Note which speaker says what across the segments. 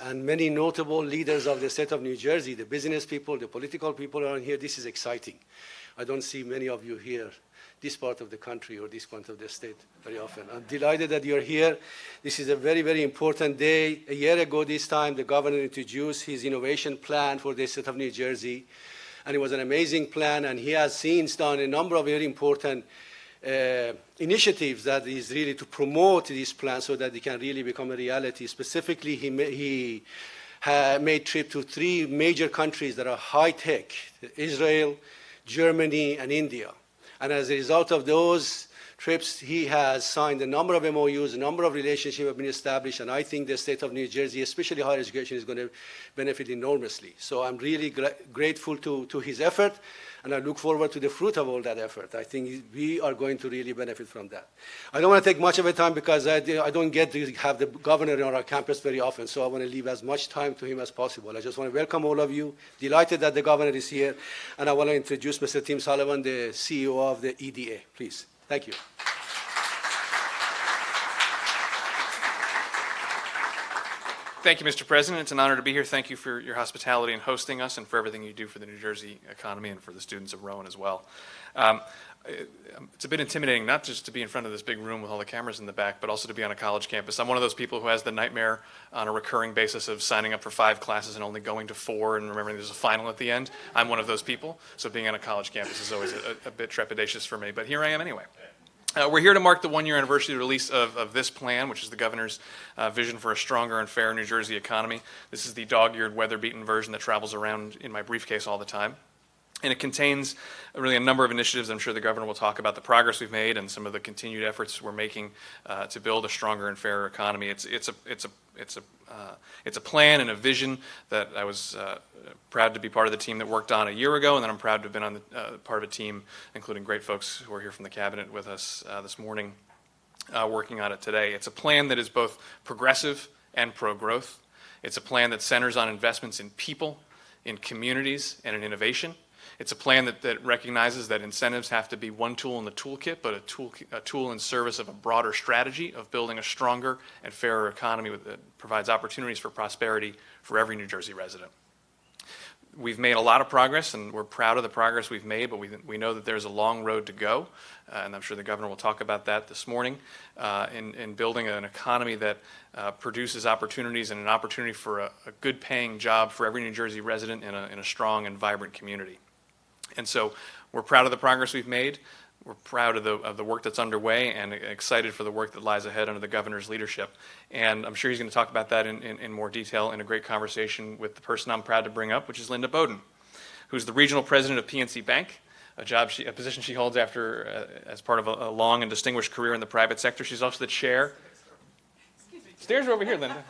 Speaker 1: and many notable leaders of the state of New Jersey, the business people, the political people around here. This is exciting. I don't see many of you here, this part of the country or this part of the state very often. I'm delighted that you're here. This is a very, very important day. A year ago this time, the governor introduced his innovation plan for the state of New Jersey. And it was an amazing plan, and he has since done a number of very important initiatives that is really to promote this plan so that it can really become a reality. Specifically, he made trip to 3 major countries that are high-tech: Israel, Germany, and India. And as a result of those trips, he has signed a number of MOUs, a number of relationships have been established, and I think the state of New Jersey, especially higher education, is going to benefit enormously. So I'm really grateful to his effort, and I look forward to the fruit of all that effort. I think we are going to really benefit from that. I don't want to take much of your time because I don't get to have the governor on our campus very often, so I want to leave as much time to him as possible. I just want to welcome all of you, delighted that the governor is here, and I want to introduce Mr. Tim Sullivan, the CEO of the EDA. Please. Thank you.
Speaker 2: Thank you, Mr. President. It's an honor to be here. Thank you for your hospitality and hosting us and for everything you do for the New Jersey economy and for the students of Rowan as well. It's a bit intimidating not just to be in front of this big room with all the cameras in the back, but also to be on a college campus. I'm one of those people who has the nightmare on a recurring basis of signing up for 5 classes and only going to 4 and remembering there's a final at the end. I'm one of those people, so being on a college campus is always a bit trepidatious for me, but here I am anyway. We're here to mark the 1-year anniversary of the release of this plan, which is the governor's vision for a stronger and fairer New Jersey economy. This is the dog-eared, weather-beaten version that travels around in my briefcase all the time. And it contains really a number of initiatives. I'm sure the governor will talk about the progress we've made and some of the continued efforts we're making to build a stronger and fairer economy. It's a plan and a vision that I was proud to be part of the team that worked on a year ago, and then I'm proud to have been on the part of a team, including great folks who are here from the cabinet with us this morning, working on it today. It's a plan that is both progressive and pro-growth. It's a plan that centers on investments in people, in communities, and in innovation. It's a plan that recognizes that incentives have to be one tool in the toolkit, but a tool in service of a broader strategy of building a stronger and fairer economy that provides opportunities for prosperity for every New Jersey resident. We've made a lot of progress, and we're proud of the progress we've made, but we know that there's a long road to go, and I'm sure the governor will talk about that this morning, in building an economy that produces opportunities and an opportunity for a good-paying job for every New Jersey resident in a strong and vibrant community. And so we're proud of the progress we've made. We're proud of the work that's underway and excited for the work that lies ahead under the governor's leadership. And I'm sure he's going to talk about that in more detail in a great conversation with the person I'm proud to bring up, which is Linda Bowden, who's the regional president of PNC Bank, a position she holds after as part of a long and distinguished career in the private sector. She's also the chair. Stairs are over here, Linda.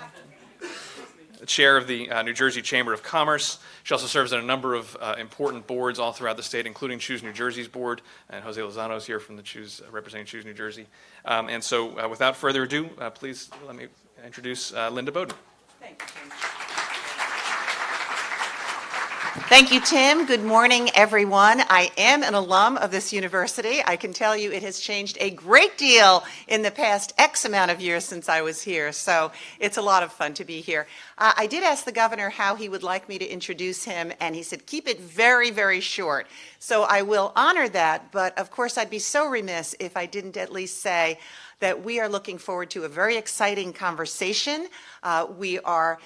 Speaker 2: The chair of the New Jersey Chamber of Commerce. She also serves on a number of important boards all throughout the state, including Choose New Jersey's board, and Jose Lozano is here from the representing Choose New Jersey. And so without further ado, please let me introduce Linda Bowden.
Speaker 3: Thank you, Tim. Thank you, Tim. Good morning, everyone. I am an alum of this university. I can tell you it has changed a great deal in the past X amount of years since I was here, so it's a lot of fun to be here. I did ask the governor how he would like me to introduce him, and he said, keep it very, very short. So I will honor that, but of course I'd be so remiss if I didn't at least say that we are looking forward to a very exciting conversation. We are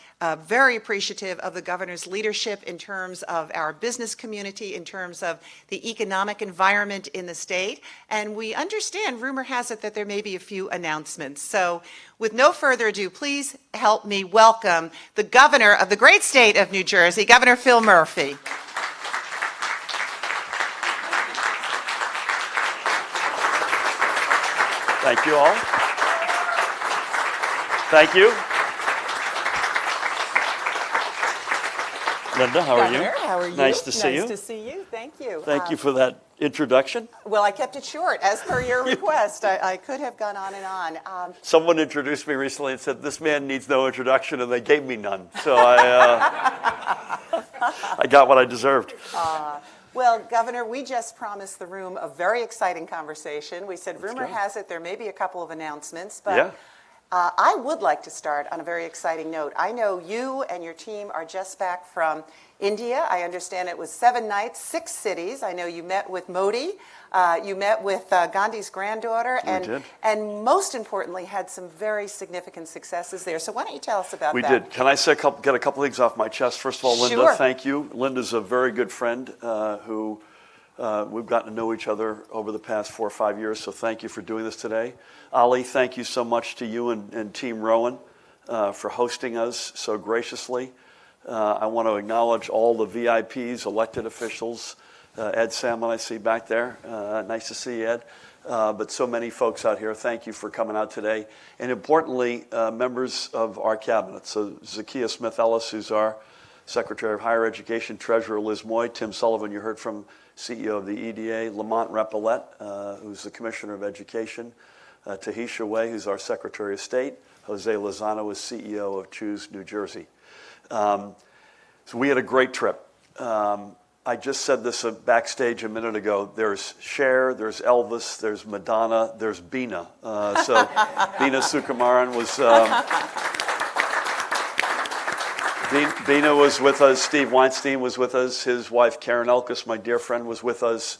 Speaker 3: very appreciative of the governor's leadership in terms of our business community, in terms of the economic environment in the state, and we understand, rumor has it, that there may be a few announcements. So with no further ado, please help me welcome the governor of the great state of New Jersey, Governor Phil Murphy.
Speaker 4: Thank you all. Thank you. Linda, how are you?
Speaker 3: Governor, how are you?
Speaker 4: Nice to see you.
Speaker 3: Nice to see you. Thank you.
Speaker 4: Thank you for that introduction.
Speaker 3: Well, I kept it short, as per your request. I could have gone on and on.
Speaker 4: Someone introduced me recently and said, this man needs no introduction, and they gave me none. So I got what I deserved.
Speaker 3: Well, Governor, we just promised the room a very exciting conversation. We said, rumor
Speaker 4: go.
Speaker 3: has it there may be a couple of announcements, but
Speaker 4: Yeah.
Speaker 3: I would like to start on a very exciting note. I know you and your team are just back from India. I understand it was 7 nights, 6 cities. I know you met with Modi. You met with Gandhi's granddaughter. And most importantly, had some very significant successes there. So why don't you tell us about that?
Speaker 4: We did. Can I say get a couple things off my chest? First of all, Linda,
Speaker 3: Sure.
Speaker 4: Thank you. Linda's a very good friend who we've gotten to know each other over the past 4 or 5 years, so thank you for doing this today. Ali, thank you so much to you and Team Rowan for hosting us so graciously. I want to acknowledge all the VIPs, elected officials, Ed Salmon I see back there. Nice to see you, Ed. But so many folks out here, thank you for coming out today. And importantly, members of our cabinet. So Zakiya Smith-Ellis, who's our Secretary of Higher Education, Treasurer Liz Moy, Tim Sullivan, you heard from CEO of the EDA, Lamont Repillette, who's the Commissioner of Education, Tahisha Way, who's our Secretary of State, Jose Lozano is CEO of Choose New Jersey. So we had a great trip. I just said this backstage a minute ago. There's Cher, there's Elvis, there's Madonna, there's Bina. So Bina Sukumaran was... Bina was with us. Steve Weinstein was with us. His wife, Karen Elkis, my dear friend, was with us.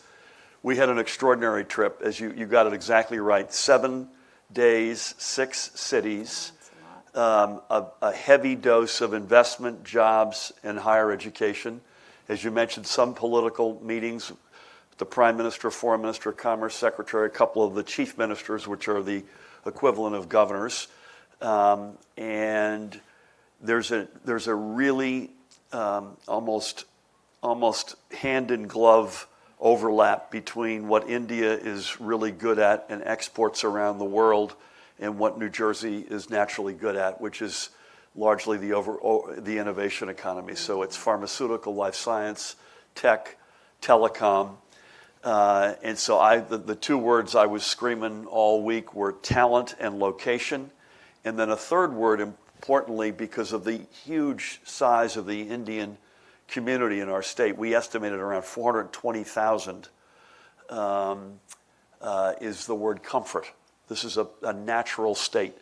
Speaker 4: We had an extraordinary trip, as you got it exactly right. 7 days, 6 cities, a heavy dose of investment, jobs, and higher education. As you mentioned, some political meetings, the Prime Minister, Foreign Minister, Commerce Secretary, a couple of the chief ministers, which are the equivalent of governors. And there's a really almost hand-in-glove overlap between what India is really good at and exports around the world and what New Jersey is naturally good at, which is largely the innovation economy. So it's pharmaceutical, life science, tech, telecom. And so the 2 words I was screaming all week were talent and location. And then a third word, importantly, because of the huge size of the Indian community in our state, we estimated around 420,000 is the word comfort. This is a natural state.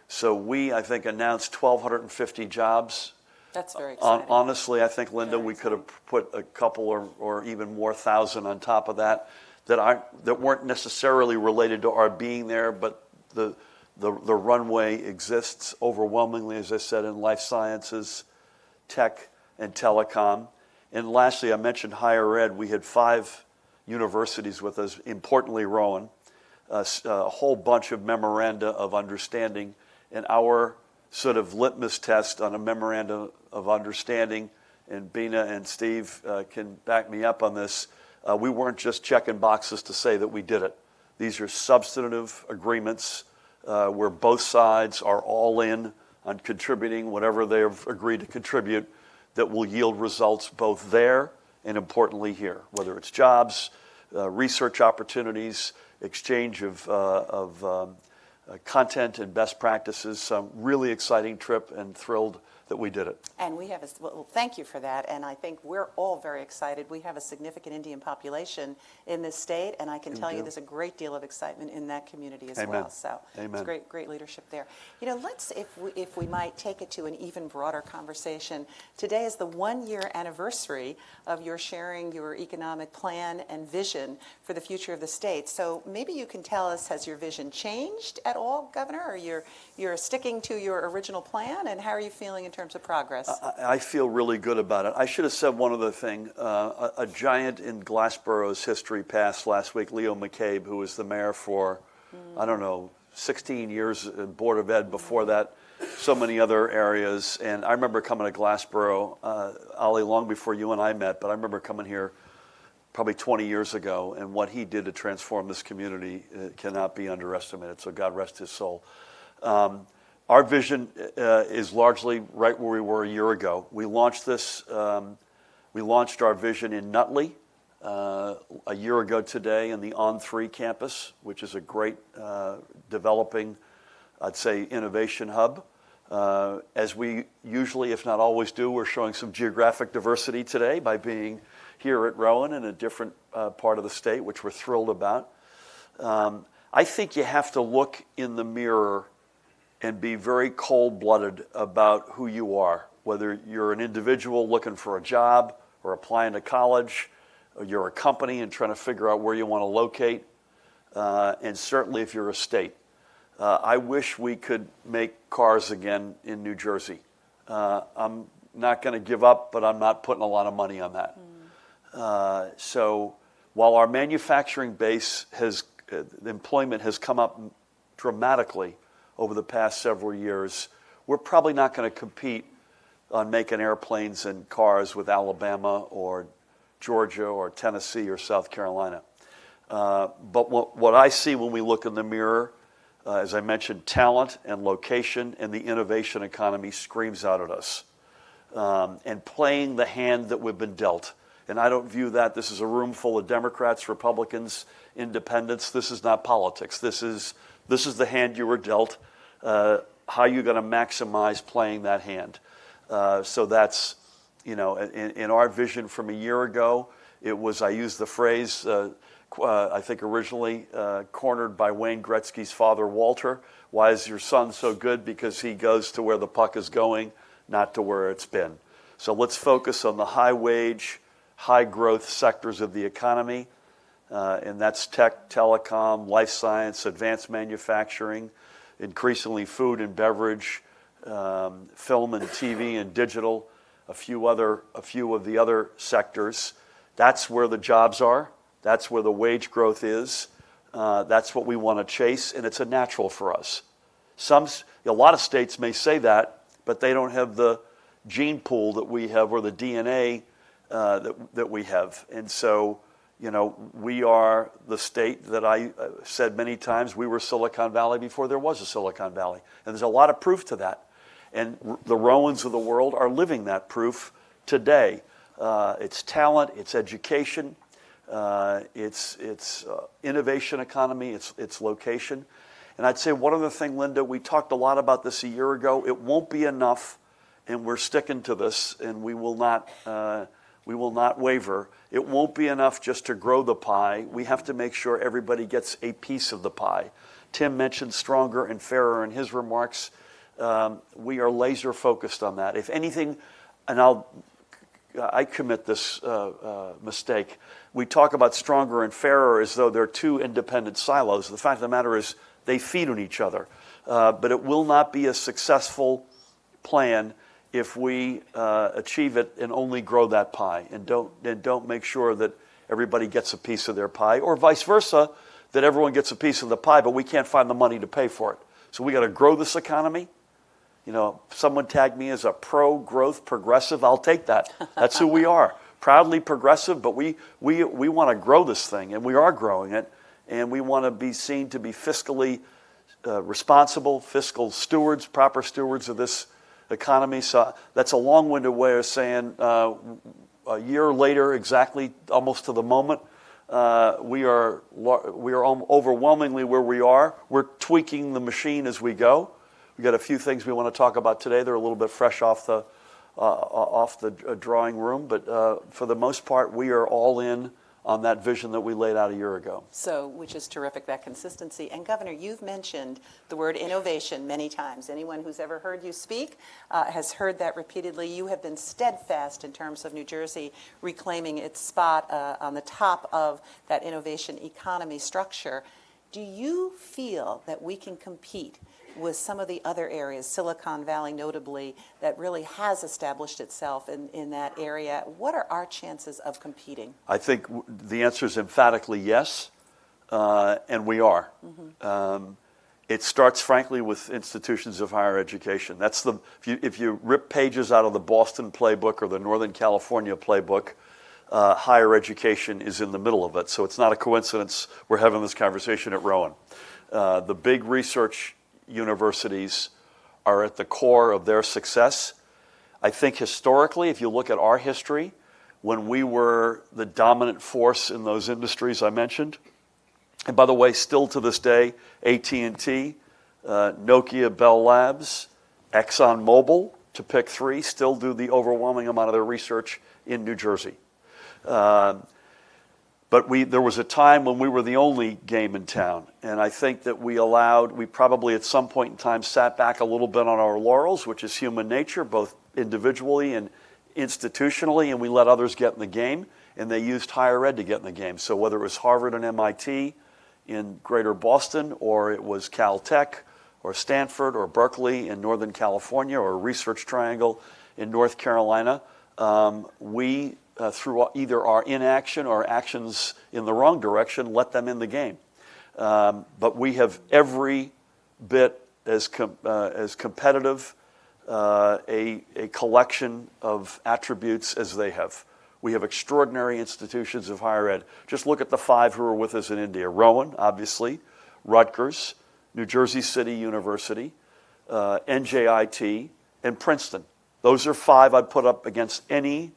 Speaker 4: So we, I think, announced 1,250 jobs.
Speaker 3: That's very exciting.
Speaker 4: Honestly, I think, Linda, we could have put a couple or even more thousand on top of that weren't necessarily related to our being there, but the runway exists overwhelmingly, as I said, in life sciences, tech, and telecom. And lastly, I mentioned higher ed. We had 5 universities with us, importantly Rowan, a whole bunch of memoranda of understanding. And our sort of litmus test on a memorandum of understanding, and Bina and Steve can back me up on this, we weren't just checking boxes to say that we did it. These are substantive agreements where both sides are all in on contributing whatever they have agreed to contribute that will yield results both there and importantly here, whether it's jobs, research opportunities, exchange of content and best practices. Some really exciting trip and thrilled that we did it.
Speaker 3: And we have well, thank you for that. And I think we're all very excited. We have a significant Indian population in this state, and I can tell you there's a great deal of excitement in that community as well. So it's great leadership there. You know, let's, if we might take it to an even broader conversation. Today is the 1-year anniversary of your sharing your economic plan and vision for the future of the state. So maybe you can tell us, has your vision changed at all, Governor, or you're sticking to your original plan, and how are you feeling in terms of progress?
Speaker 4: I feel really good about it. I should have said one other thing. A giant in Glassboro's history passed last week, Leo McCabe, who was the mayor for, 16 years in Board of Ed before that, so many other areas. And I remember coming to Glassboro, Ali, long before you and I met, but I remember coming here probably 20 years ago, and what he did to transform this community cannot be underestimated, so God rest his soul. Our vision is largely right where we were a year ago. We launched this, we launched our vision in Nutley a year ago today in the On3 campus, which is a great developing, I'd say, innovation hub. As we usually, if not always do, we're showing some geographic diversity today by being here at Rowan in a different part of the state, which we're thrilled about. I think you have to look in the mirror and be very cold-blooded about who you are, whether you're an individual looking for a job or applying to college, or you're a company and trying to figure out where you want to locate, and certainly if you're a state. I wish we could make cars again in New Jersey. I'm not going to give up, but I'm not putting a lot of money on that. So while our manufacturing base employment has come up dramatically over the past several years, we're probably not going to compete on making airplanes and cars with Alabama or Georgia or Tennessee or South Carolina. But what I see when we look in the mirror, as I mentioned, talent and location and the innovation economy screams out at us. And playing the hand that we've been dealt. And I don't view that, this is a room full of Democrats, Republicans, independents. This is not politics. This is the hand you were dealt. How are you going to maximize playing that hand? So that's, in our vision from a year ago, it was, I used the phrase, I think originally cornered by Wayne Gretzky's father, Walter. Why is your son so good? Because he goes to where the puck is going, not to where it's been. So let's focus on the high wage, high growth sectors of the economy, and that's tech, telecom, life science, advanced manufacturing, increasingly food and beverage, film and TV and digital, a few of the other sectors. That's where the jobs are. That's where the wage growth is. That's what we want to chase, and it's a natural for us. A lot of states may say that, but they don't have the gene pool that we have or the DNA that we have. And so, we are the state that I said many times, we were Silicon Valley before there was a Silicon Valley. And there's a lot of proof to that. And the Rowans of the world are living that proof today. It's talent, it's education, it's innovation economy, it's location. And I'd say one other thing, Linda, we talked a lot about this a year ago. It won't be enough, and we're sticking to this, and we will not waver. It won't be enough just to grow the pie. We have to make sure everybody gets a piece of the pie. Tim mentioned stronger and fairer in his remarks. We are laser focused on that. If anything, and I commit this mistake. We talk about stronger and fairer as though they're two independent silos. The fact of the matter is they feed on each other. But it will not be a successful plan if we achieve it and only grow that pie and don't make sure that everybody gets a piece of their pie, or vice versa, that everyone gets a piece of the pie, but we can't find the money to pay for it. So we got to grow this economy. Someone tagged me as a pro-growth progressive. I'll take that. That's who we are. Proudly progressive, but we want to grow this thing, and we are growing it, and we want to be seen to be fiscally responsible, fiscal stewards, proper stewards of this economy. So that's a long-winded way of saying a year later, exactly almost to the moment, we are overwhelmingly where we are. We're tweaking the machine as we go. We've got a few things we want to talk about today. They're a little bit fresh off the drawing room, but for the most part, we are all in on that vision that we laid out a year ago.
Speaker 3: So, which is terrific, that consistency. And Governor, you've mentioned the word innovation many times. Anyone who's ever heard you speak has heard that repeatedly. You have been steadfast in terms of New Jersey reclaiming its spot on the top of that innovation economy structure. Do you feel that we can compete with some of the other areas, Silicon Valley notably, that really has established itself in that area? What are our chances of competing?
Speaker 4: I think the answer is emphatically yes, and we are. Mm-hmm. It starts, frankly, with institutions of higher education. That's if you rip pages out of the Boston playbook or the Northern California playbook, higher education is in the middle of it. So it's not a coincidence we're having this conversation at Rowan. The big research universities are at the core of their success. I think historically, if you look at our history, when we were the dominant force in those industries I mentioned, and by the way, still to this day, AT&T, Nokia, Bell Labs, ExxonMobil, to pick three, still do the overwhelming amount of their research in New Jersey. But But there was a time when we were the only game in town, and I think that we probably at some point in time sat back a little bit on our laurels, which is human nature, both individually and institutionally, and we let others get in the game, and they used higher ed to get in the game. So whether it was Harvard and MIT in greater Boston, or it was Caltech, or Stanford, or Berkeley in Northern California, or Research Triangle in North Carolina, we, through either our inaction or actions in the wrong direction, let them in the game. But we have every bit as competitive a collection of attributes as they have. We have extraordinary institutions of higher ed. Just look at the 5 who are with us in India. Rowan, obviously, Rutgers, New Jersey City University, NJIT, and Princeton. Those are 5 I'd put up against any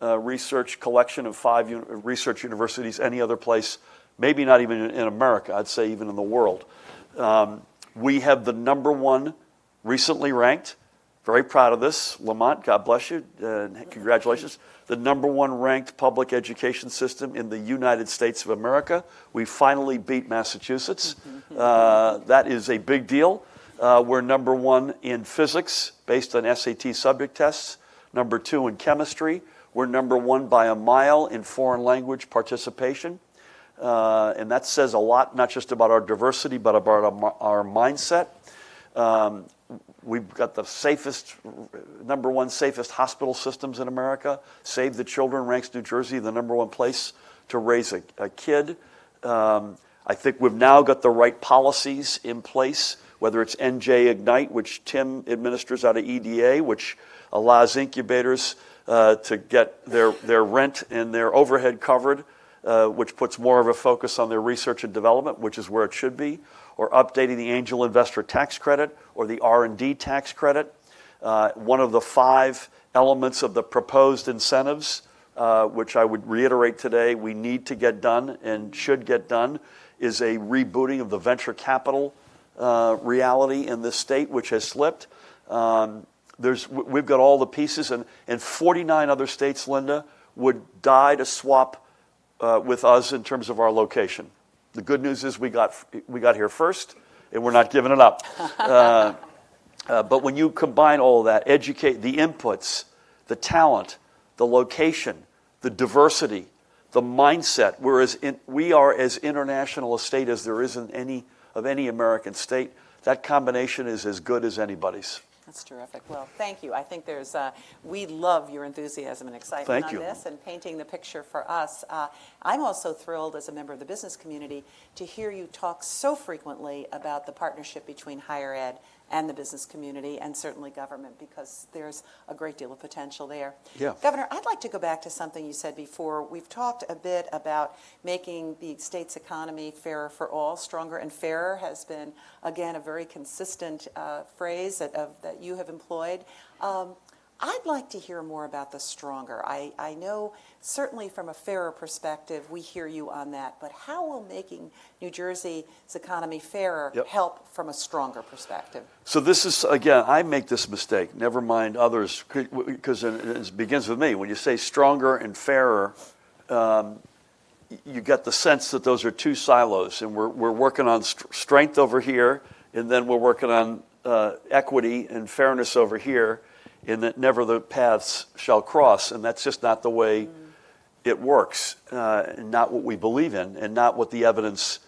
Speaker 4: research collection of 5 research universities any other place, maybe not even in America, I'd say even in the world. We have the #1 recently ranked, very proud of this, Lamont, God bless you, congratulations, the #1 ranked public education system in the United States of America. We finally beat Massachusetts. That is a big deal. We're #1 in physics based on SAT subject tests, #2 in chemistry. We're #1 by a mile in foreign language participation. And that says a lot, not just about our diversity, but about our mindset. We've got the safest, #1 safest hospital systems in America. Save the Children ranks New Jersey the #1 place to raise a kid. I think we've now got the right policies in place, whether it's NJ Ignite, which Tim administers out of EDA, which allows incubators to get their rent and their overhead covered, which puts more of a focus on their research and development, which is where it should be, or updating the angel investor tax credit or the R&D tax credit. One of the 5 elements of the proposed incentives, which I would reiterate today, we need to get done and should get done, is a rebooting of the venture capital reality in this state, which has slipped. We've got all the pieces, and 49 other states, Linda, would die to swap with us in terms of our location. The good news is we got here first, and we're not giving it up. But when you combine all of that, educate the inputs, the talent, the location, the diversity, the mindset, we are as international a state as there is in any American state. That combination is as good as anybody's.
Speaker 3: That's terrific. Well, thank you. I think we love your enthusiasm and excitement on this and painting the picture for us. I'm also thrilled as a member of the business community to hear you talk so frequently about the partnership between higher ed and the business community and certainly government, because there's a great deal of potential there.
Speaker 4: Yeah.
Speaker 3: Governor, I'd like to go back to something you said before. We've talked a bit about making the state's economy fairer for all. Stronger and fairer has been, again, a very consistent phrase that you have employed. I'd like to hear more about the stronger. I know certainly from a fairer perspective, we hear you on that, but how will making New Jersey's economy fairer help from a stronger perspective?
Speaker 4: So this is, again, I make this mistake, never mind others, because it begins with me. When you say stronger and fairer, you get the sense that those are 2 silos, and we're working on strength over here, and then we're working on equity and fairness over here, and that never the paths shall cross, and that's just not the way it works, and not what we believe in, and not what the evidence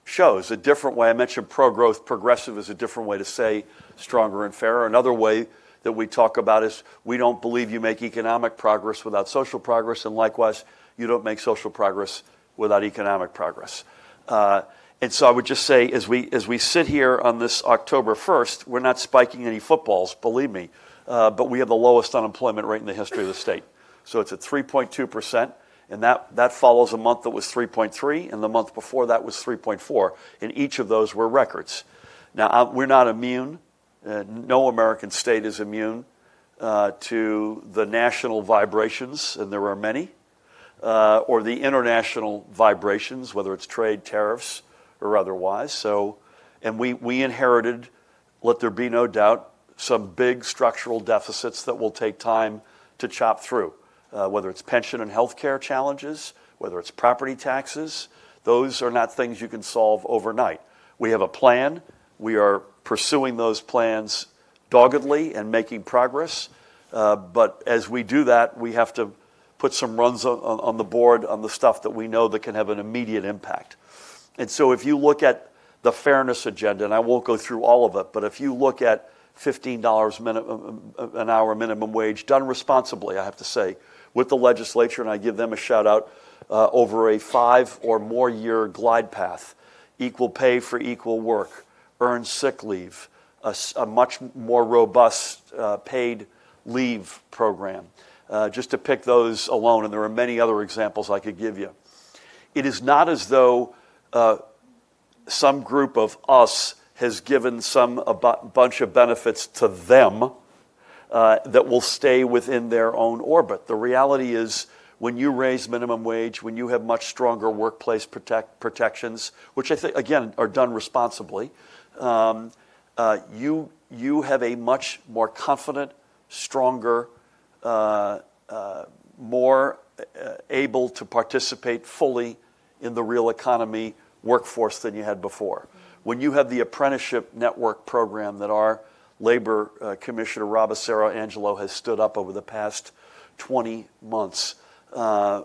Speaker 4: shows. A different way, I mentioned pro-growth, progressive is a different way to say stronger and fairer. Another way that we talk about is we don't believe you make economic progress without social progress, and likewise, you don't make social progress without economic progress. And so I would just say, as we sit here on this October 1st, we're not spiking any footballs, believe me. But we have the lowest unemployment rate in the history of the state. So it's at 3.2%, and that follows a month that was 3.3, and the month before that was 3.4, and each of those were records. Now, we're not immune. No American state is immune to the national vibrations, and there are many, or the international vibrations, whether it's trade, tariffs, or otherwise. So, and we inherited, let there be no doubt, some big structural deficits that will take time to chop through, whether it's pension and health care challenges, whether it's property taxes, those are not things you can solve overnight. We have a plan. We are pursuing those plans doggedly and making progress. But as we do that, we have to put some runs on the board on the stuff that we know that can have an immediate impact. And so if you look at the fairness agenda, and I won't go through all of it, but if you look at $15 an hour minimum wage, done responsibly, I have to say, with the legislature, and I give them a shout out, over a 5 or more year glide path, equal pay for equal work, earned sick leave, a much more robust paid leave program, just to pick those alone, and there are many other examples I could give you. It is not as though some group of us has given a bunch of benefits to them that will stay within their own orbit. The reality is, when you raise minimum wage, when you have much stronger workplace protections, which I think, again, are done responsibly, you have a much more confident, stronger, more able to participate fully in the real economy workforce than you had before. When you have the apprenticeship network program that our Labor Commissioner Robasero Angelo has stood up over the past 20 months,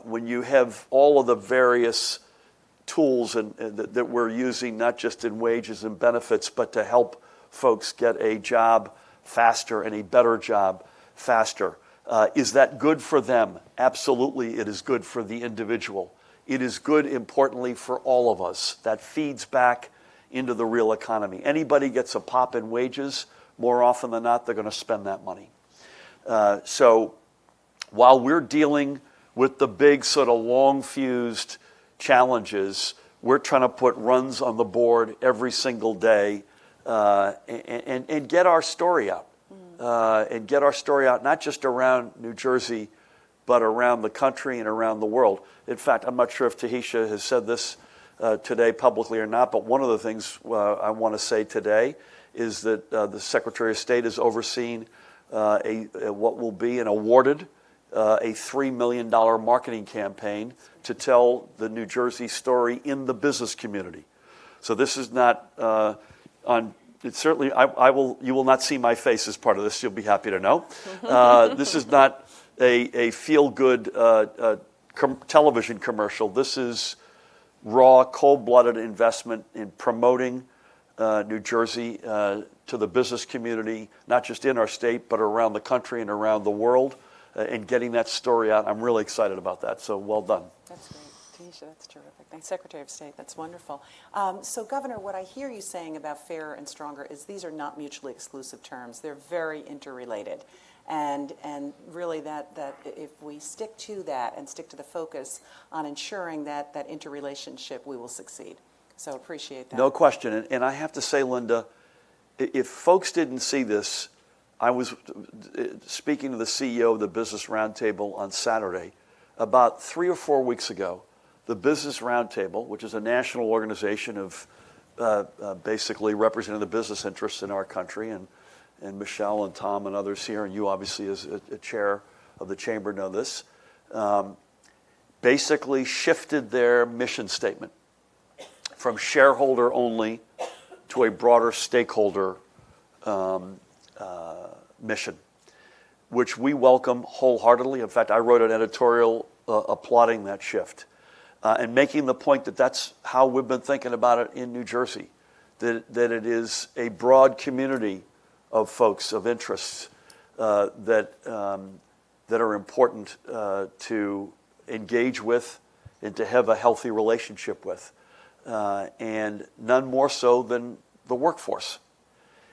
Speaker 4: when you have all of the various tools that we're using, not just in wages and benefits, but to help folks get a job faster and a better job faster. Is that good for them? Absolutely, it is good for the individual. It is good, importantly, for all of us. That feeds back into the real economy. Anybody gets a pop in wages, more often than not, they're going to spend that money. So while we're dealing with the big sort of long-fused challenges, we're trying to put runs on the board every single day and get our story out. And get our story out not just around New Jersey, but around the country and around the world. In fact, I'm not sure if Tahisha has said this today publicly or not, but one of the things I want to say today is that the Secretary of State has overseen what will be and awarded a $3 million marketing campaign to tell the New Jersey story in the business community. So this is not on. It's certainly, you will not see my face as part of this. You'll be happy to know. This is not a feel-good television commercial. This is raw, cold-blooded investment in promoting New Jersey to the business community, not just in our state, but around the country and around the world, and getting that story out. I'm really excited about that, so well done.
Speaker 3: That's great. Tahisha, that's terrific. Thanks, Secretary of State. That's wonderful. So, Governor, what I hear you saying about fairer and stronger is these are not mutually exclusive terms. They're very interrelated. And really that if we stick to that and stick to the focus on ensuring that interrelationship, we will succeed. So appreciate that.
Speaker 4: No question. And I have to say, Linda, if folks didn't see this, I was speaking to the CEO of the Business Roundtable on Saturday. About 3 or 4 weeks ago, the Business Roundtable, which is a national organization of basically representing the business interests in our country, and Michelle and Tom and others here, and you obviously as a chair of the chamber know this, basically shifted their mission statement from shareholder only to a broader stakeholder mission, which we welcome wholeheartedly. In fact, I wrote an editorial applauding that shift and making the point that that's how we've been thinking about it in New Jersey, that it is a broad community of folks, of interests that are important to engage with and to have a healthy relationship with, and none more so than the workforce.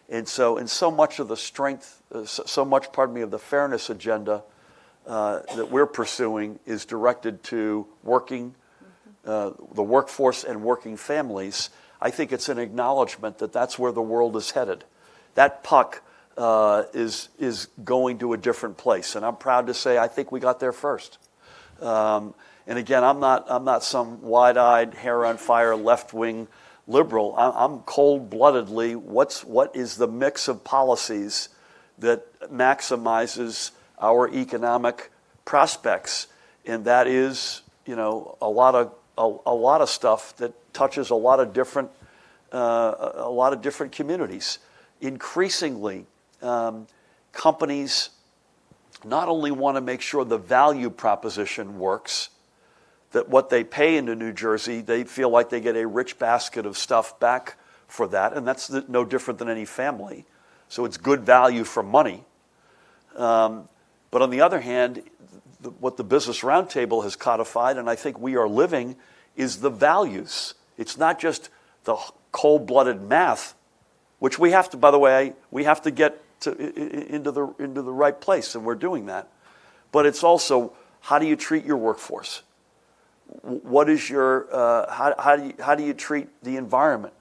Speaker 4: And so much of the strength, so much, of the fairness agenda that we're pursuing is directed to working, the workforce and working families. I think it's an acknowledgement that that's where the world is headed. That puck is going to a different place, and I'm proud to say I think we got there first. And again, I'm not some wide-eyed, hair on fire, left-wing liberal. I'm cold-bloodedly, what is the mix of policies that maximizes our economic prospects? And that is a lot of stuff that touches a lot of different communities. Increasingly, companies not only want to make sure the value proposition works, that what they pay into New Jersey, they feel like they get a rich basket of stuff back for that, and that's no different than any family. So it's good value for money. But on the other hand, what the Business Roundtable has codified, and I think we are living, is the values. It's not just the cold-blooded math, which we have to, by the way, we have to get into the right place, and we're doing that. But it's also, how do you treat your workforce? What is your how do you treat the environment?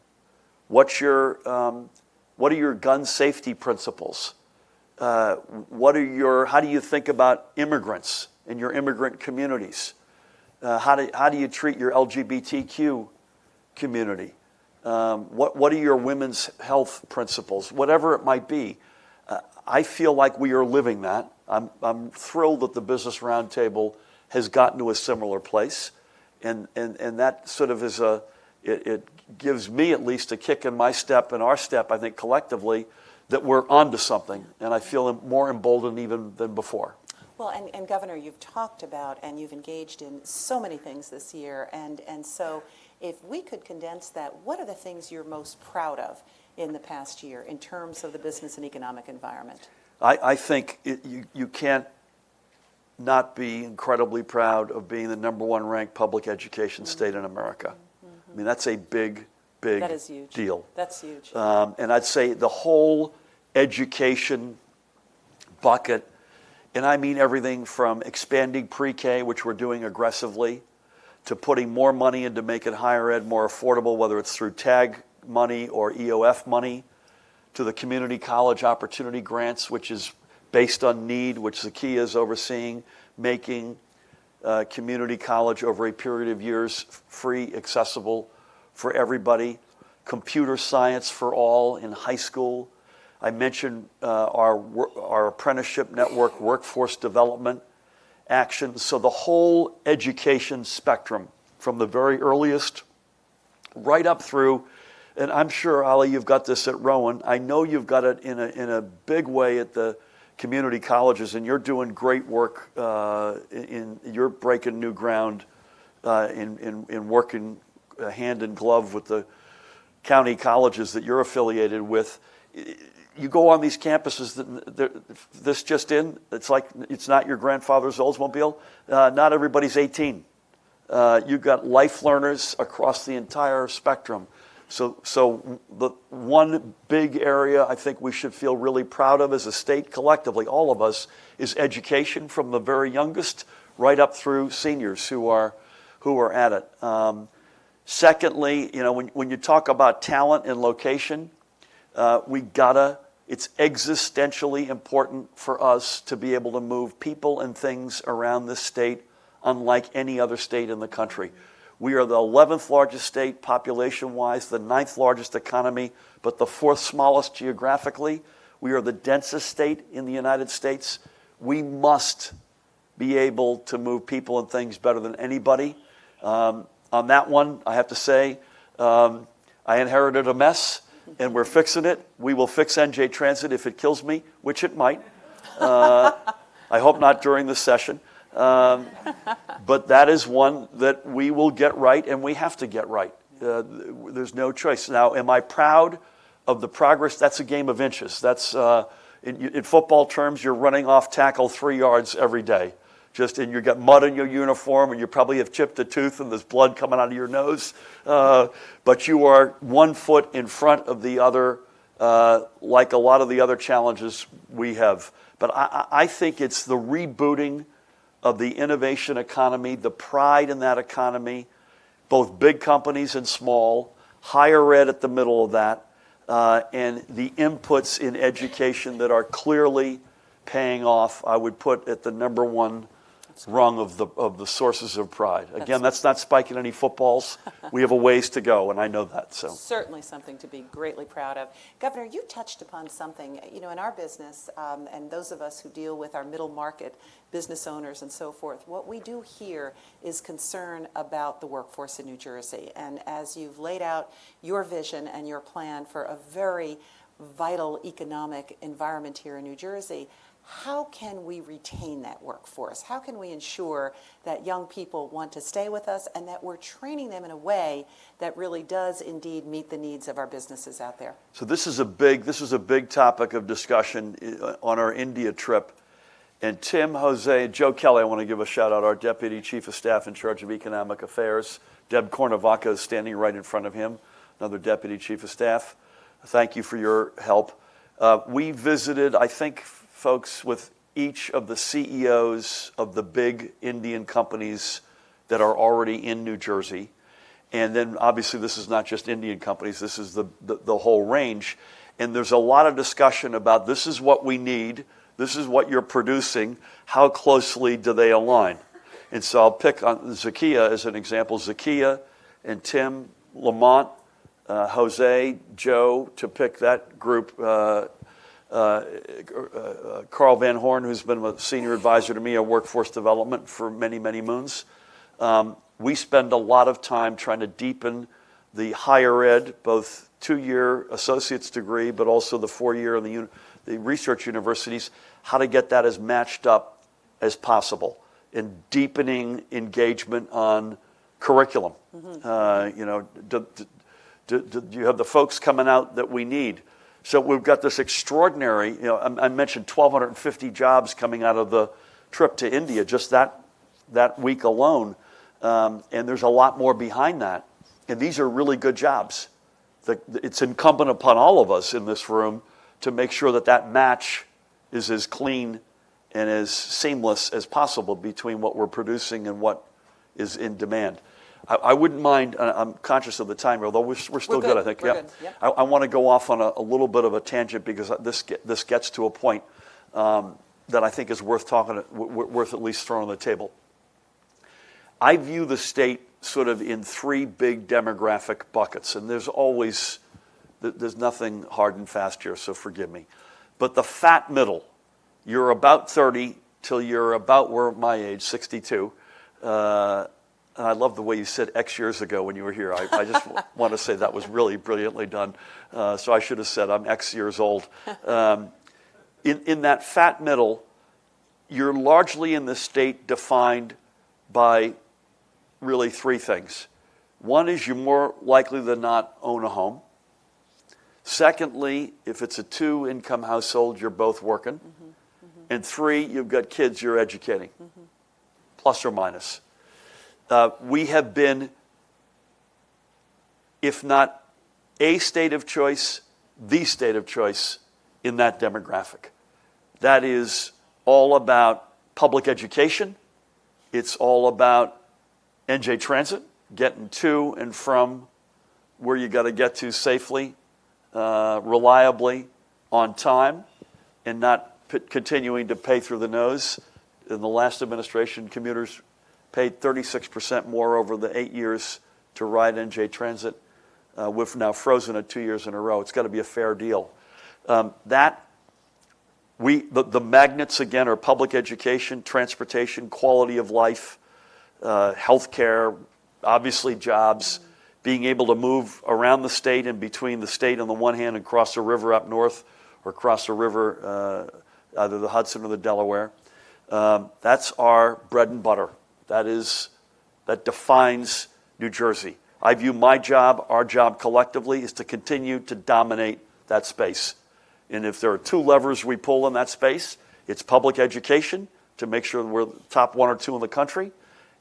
Speaker 4: What are your gun safety principles? How do you think about immigrants in your immigrant communities? How do you treat your LGBTQ community? What are your women's health principles? Whatever it might be, I feel like we are living that. I'm thrilled that the Business Roundtable has gotten to a similar place, and that sort of is it gives me at least a kick in my step and our step, I think collectively, that we're onto something, and I feel more emboldened even than before.
Speaker 3: Well, and Governor, you've talked about and you've engaged in so many things this year, and so if we could condense that, what are the things you're most proud of in the past year in terms of the business and economic environment?
Speaker 4: I think you can't not be incredibly proud of being the #1 ranked public education state in America. I mean, that's a big
Speaker 3: That is huge.
Speaker 4: deal.
Speaker 3: That's huge.
Speaker 4: And I'd say the whole education bucket, and I mean everything from expanding pre-K, which we're doing aggressively, to putting more money into making higher ed more affordable, whether it's through TAG money or EOF money, to the community college opportunity grants, which is based on need, which the key is overseeing, making community college over a period of years free, accessible for everybody. Computer science for all in high school. I mentioned our apprenticeship network, workforce development action. So the whole education spectrum, from the very earliest right up through, and I'm sure, Ali, you've got this at Rowan. I know you've got it in a big way at the community colleges, and you're doing great work. You're breaking new ground in working hand in glove with the county colleges that you're affiliated with. You go on these campuses, this just in, it's like it's not your grandfather's Oldsmobile. Not everybody's 18. You've got life learners across the entire spectrum. So the one big area I think we should feel really proud of as a state collectively, all of us, is education from the very youngest right up through seniors who are at it. Secondly, when you talk about talent and location, it's existentially important for us to be able to move people and things around this state unlike any other state in the country. We are the 11th largest state population-wise, the 9th largest economy, but the 4th smallest geographically. We are the densest state in the United States. We must be able to move people and things better than anybody. On that one, I have to say, I inherited a mess, and we're fixing it. We will fix NJ Transit if it kills me, which it might. I hope not during this session. But that is one that we will get right, and we have to get right. There's no choice. Now, am I proud of the progress? That's a game of inches. That's in football terms, you're running off tackle 3 yards every day. And you got mud in your uniform, and you probably have chipped a tooth, and there's blood coming out of your nose. But you are 1 foot in front of the other, like a lot of the other challenges we have. But I think it's the rebooting of the innovation economy, the pride in that economy, both big companies and small, higher ed at the middle of that, and the inputs in education that are clearly paying off, I would put at the #1 rung of the sources of pride. Again, that's not spiking any footballs. We have a ways to go, and I know that. So
Speaker 3: certainly something to be greatly proud of. Governor, you touched upon something, in our business, and those of us who deal with our middle market business owners and so forth, what we do here is concern about the workforce in New Jersey. And as you've laid out your vision and your plan for a very vital economic environment here in New Jersey, how can we retain that workforce? How can we ensure that young people want to stay with us and that we're training them in a way that really does indeed meet the needs of our businesses out there?
Speaker 4: So this is a big topic of discussion on our India trip. And Tim, Jose, and Joe Kelly, I want to give a shout out, our Deputy Chief of Staff in charge of Economic Affairs. Deb Cornavaca is standing right in front of him, another Deputy Chief of Staff. Thank you for your help. We visited, I think, folks, with each of the CEOs of the big Indian companies that are already in New Jersey. And then obviously this is not just Indian companies, this is the whole range. And there's a lot of discussion about this is what we need, this is what you're producing, how closely do they align? And so I'll pick on Zakia as an example. Zakia and Tim, Lamont, Jose, Joe, to pick that group, Carl Van Horn, who's been a senior advisor to me on workforce development for many, many moons. We spend a lot of time trying to deepen the higher ed, both 2-year associate's degree, but also the 4-year in the research universities, how to get that as matched up as possible, and deepening engagement on curriculum. Do you have the folks coming out that we need? So we've got this extraordinary, I mentioned 1,250 jobs coming out of the trip to India, just that week alone. And there's a lot more behind that. And these are really good jobs. It's incumbent upon all of us in this room to make sure that match is as clean and as seamless as possible between what we're producing and what is in demand. I wouldn't mind, I'm conscious of the time, although we're still good, I think.
Speaker 3: We're good. Yep.
Speaker 4: I want to go off on a little bit of a tangent because this gets to a point that I think is worth at least throwing on the table. I view the state sort of in 3 big demographic buckets, and there's nothing hard and fast here, so forgive me. But the fat middle, you're about 30 till you're about my age, 62. And I love the way you said X years ago when you were here. I just want to say that was really brilliantly done. So I should have said I'm X years old. In that fat middle, you're largely in the state defined by really 3 things. One is you're more likely than not own a home. Secondly, if it's a 2-income household, you're both working. Mm-hmm. Mm-hmm. And 3, you've got kids you're educating, plus or minus. We have been, if not a state of choice, the state of choice in that demographic. That is all about public education. It's all about NJ Transit, getting to and from where you got to get to safely, reliably, on time, and not continuing to pay through the nose. In the last administration, commuters paid 36% more over the 8 years to ride NJ Transit. We've now frozen it 2 years in a row. It's got to be a fair deal. The magnets, again, are public education, transportation, quality of life, healthcare, obviously jobs, being able to move around the state and between the state on the one hand and cross the river up north or cross the river, either the Hudson or the Delaware. That's our bread and butter. That defines New Jersey. I view my job, our job collectively, is to continue to dominate that space. And if there are 2 levers we pull in that space, it's public education to make sure we're top 1 or 2 in the country,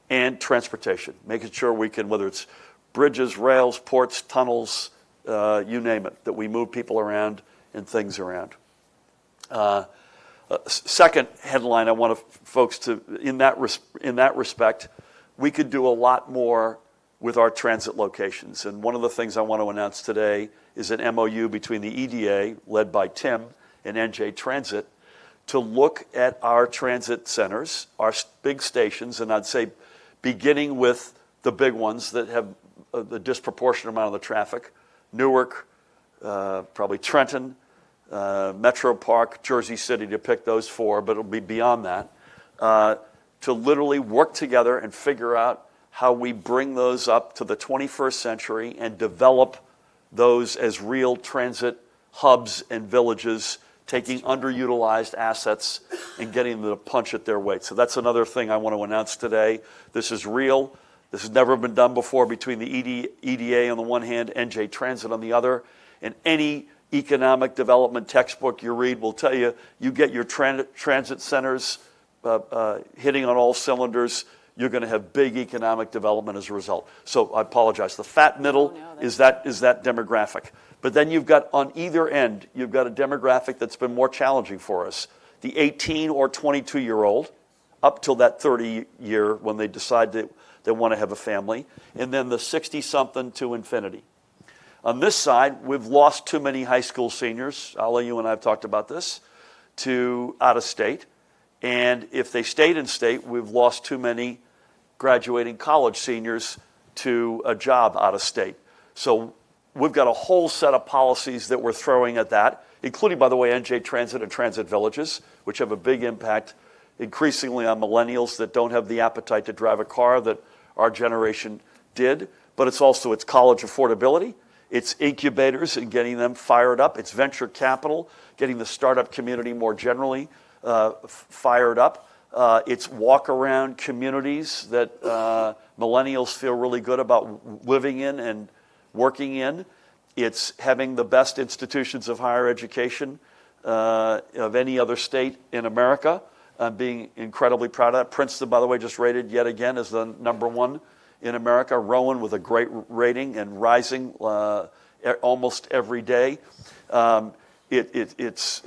Speaker 4: and transportation, making sure we can, whether it's bridges, rails, ports, tunnels, you name it, that we move people around and things around. Second headline I want folks to, in that respect, we could do a lot more with our transit locations. And one of the things I want to announce today is an MOU between the EDA, led by Tim, and NJ Transit, to look at our transit centers, our big stations, and I'd say beginning with the big ones that have the disproportionate amount of the traffic, Newark, probably Trenton, Metro Park, Jersey City, to pick those four, but it'll be beyond that, to literally work together and figure out how we bring those up to the 21st century and develop those as real transit hubs and villages, taking underutilized assets and getting them to punch at their weight. So that's another thing I want to announce today. This is real. This has never been done before between the EDA on the one hand, NJ Transit on the other. And any economic development textbook you read will tell you, you get your transit centers hitting on all cylinders, you're going to have big economic development as a result. So I apologize. The fat middle is that demographic. But then you've got on either end, you've got a demographic that's been more challenging for us. The 18 or 22-year-old, up till that 30 year when they decide that they want to have a family, and then the 60-something to infinity. On this side, we've lost too many high school seniors, Ali, you and I have talked about this, to out of state. And if they stayed in state, we've lost too many graduating college seniors to a job out of state. So we've got a whole set of policies that we're throwing at that, including, by the way, NJ Transit and transit villages, which have a big impact increasingly on millennials that don't have the appetite to drive a car that our generation did. But it's also its college affordability. It's incubators and getting them fired up. It's venture capital, getting the startup community more generally fired up. It's walk-around communities that millennials feel really good about living in and working in. It's having the best institutions of higher education of any other state in America. I'm being incredibly proud of that. Princeton, by the way, just rated yet again as the #1 in America. Rowan with a great rating and rising almost every day. It's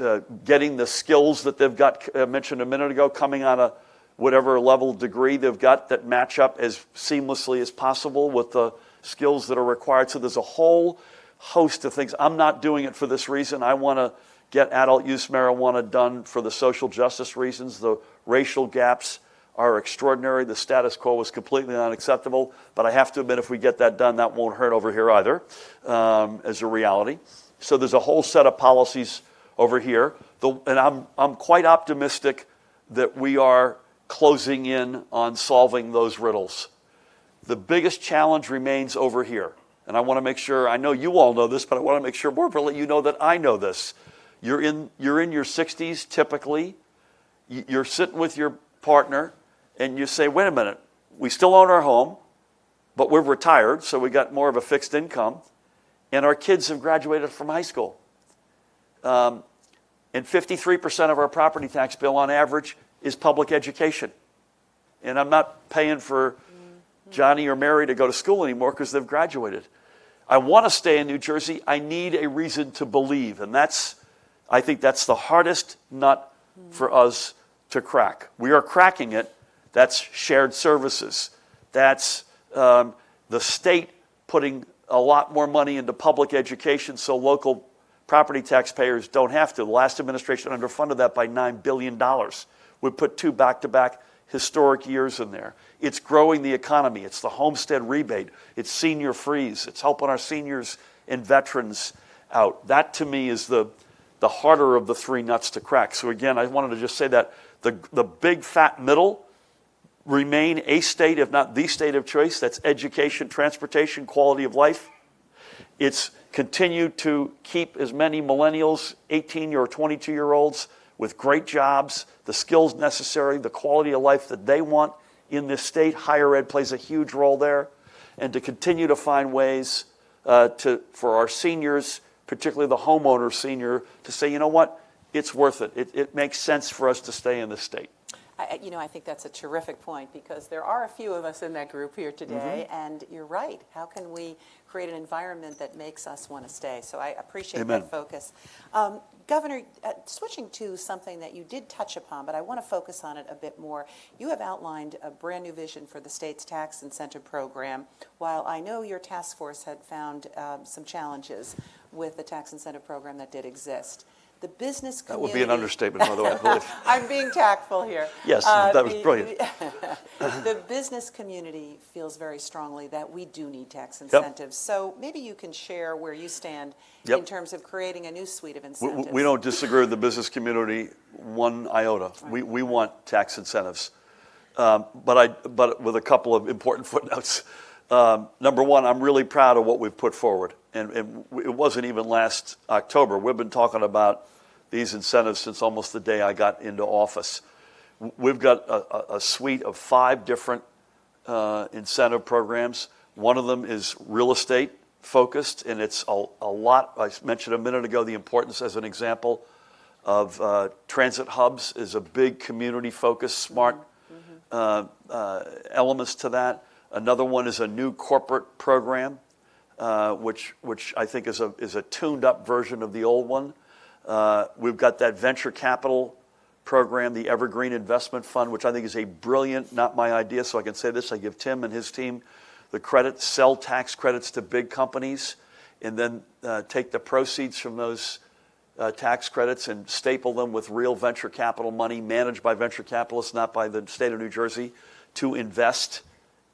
Speaker 4: getting the skills that they've got, mentioned a minute ago, coming on a whatever level degree they've got that match up as seamlessly as possible with the skills that are required. So there's a whole host of things. I'm not doing it for this reason. I want to get adult use marijuana done for the social justice reasons. The racial gaps are extraordinary. The status quo is completely unacceptable. But I have to admit, if we get that done, that won't hurt over here either, as a reality. So there's a whole set of policies over here. And I'm quite optimistic that we are closing in on solving those riddles. The biggest challenge remains over here. And I want to make sure, I know you all know this, but I want to make sure more importantly you know that I know this. You're in your 60s typically. You're sitting with your partner and you say, wait a minute, we still own our home, but we're retired, so we got more of a fixed income, and our kids have graduated from high school. And 53% of our property tax bill on average is public education. And I'm not paying for Johnny or Mary to go to school anymore because they've graduated. I want to stay in New Jersey. I need a reason to believe. And I think that's the hardest nut for us to crack. We are cracking it. That's shared services. That's the state putting a lot more money into public education so local property taxpayers don't have to. The last administration underfunded that by $9 billion. We put 2 back-to-back historic years in there. It's growing the economy. It's the homestead rebate. It's senior freeze. It's helping our seniors and veterans out. That, to me, is the harder of the 3 nuts to crack. So again, I wanted to just say that the big fat middle remain a state, if not the state of choice. That's education, transportation, quality of life. It's continued to keep as many millennials, 18 or 22-year-olds, with great jobs, the skills necessary, the quality of life that they want in this state. Higher ed plays a huge role there. And to continue to find ways for our seniors, particularly the homeowner senior, to say, you know what, it's worth it. It makes sense for us to stay in this state.
Speaker 3: I think that's a terrific point because there are a few of us in that group here today, and you're right. How can we create an environment that makes us want to stay? So I appreciate
Speaker 4: Amen.
Speaker 3: that focus. Governor, switching to something that you did touch upon, but I want to focus on it a bit more. You have outlined a brand new vision for the state's tax incentive program. While I know your task force had found some challenges with the tax incentive program that did exist, the business
Speaker 4: That
Speaker 3: community.
Speaker 4: would be an understatement, by the way, I believe.
Speaker 3: I'm being tactful here.
Speaker 4: Yes, that was brilliant.
Speaker 3: The business community feels very strongly that we do need tax incentives. So maybe you can share where you stand in terms of creating a new suite of incentives.
Speaker 4: We don't disagree with the business community one iota. We want tax incentives. But with a couple of important footnotes. Number one, I'm really proud of what we've put forward. And it wasn't even last October. We've been talking about these incentives since almost the day I got into office. We've got a suite of 5 different incentive programs. One of them is real estate focused, and it's a lot. I mentioned a minute ago the importance, as an example, of transit hubs is a big community focused, smart elements to that. Another one is a new corporate program, which I think is a tuned up version of the old one. We've got that venture capital program, the Evergreen Investment Fund, which I think is a brilliant, not my idea, so I can say this, I give Tim and his team the credit, sell tax credits to big companies, and then take the proceeds from those tax credits and staple them with real venture capital money managed by venture capitalists, not by the state of New Jersey, to invest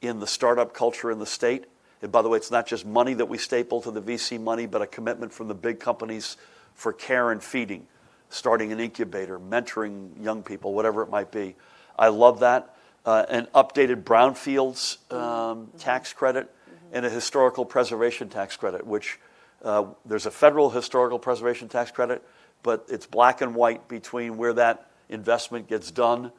Speaker 4: in the startup culture in the state. And by the way, it's not just money that we staple to the VC money, but a commitment from the big companies for care and feeding, starting an incubator, mentoring young people, whatever it might be. I love that. An updated brownfields tax credit and a historical preservation tax credit, which there's a federal historical preservation tax credit, but it's black and white between where that investment gets done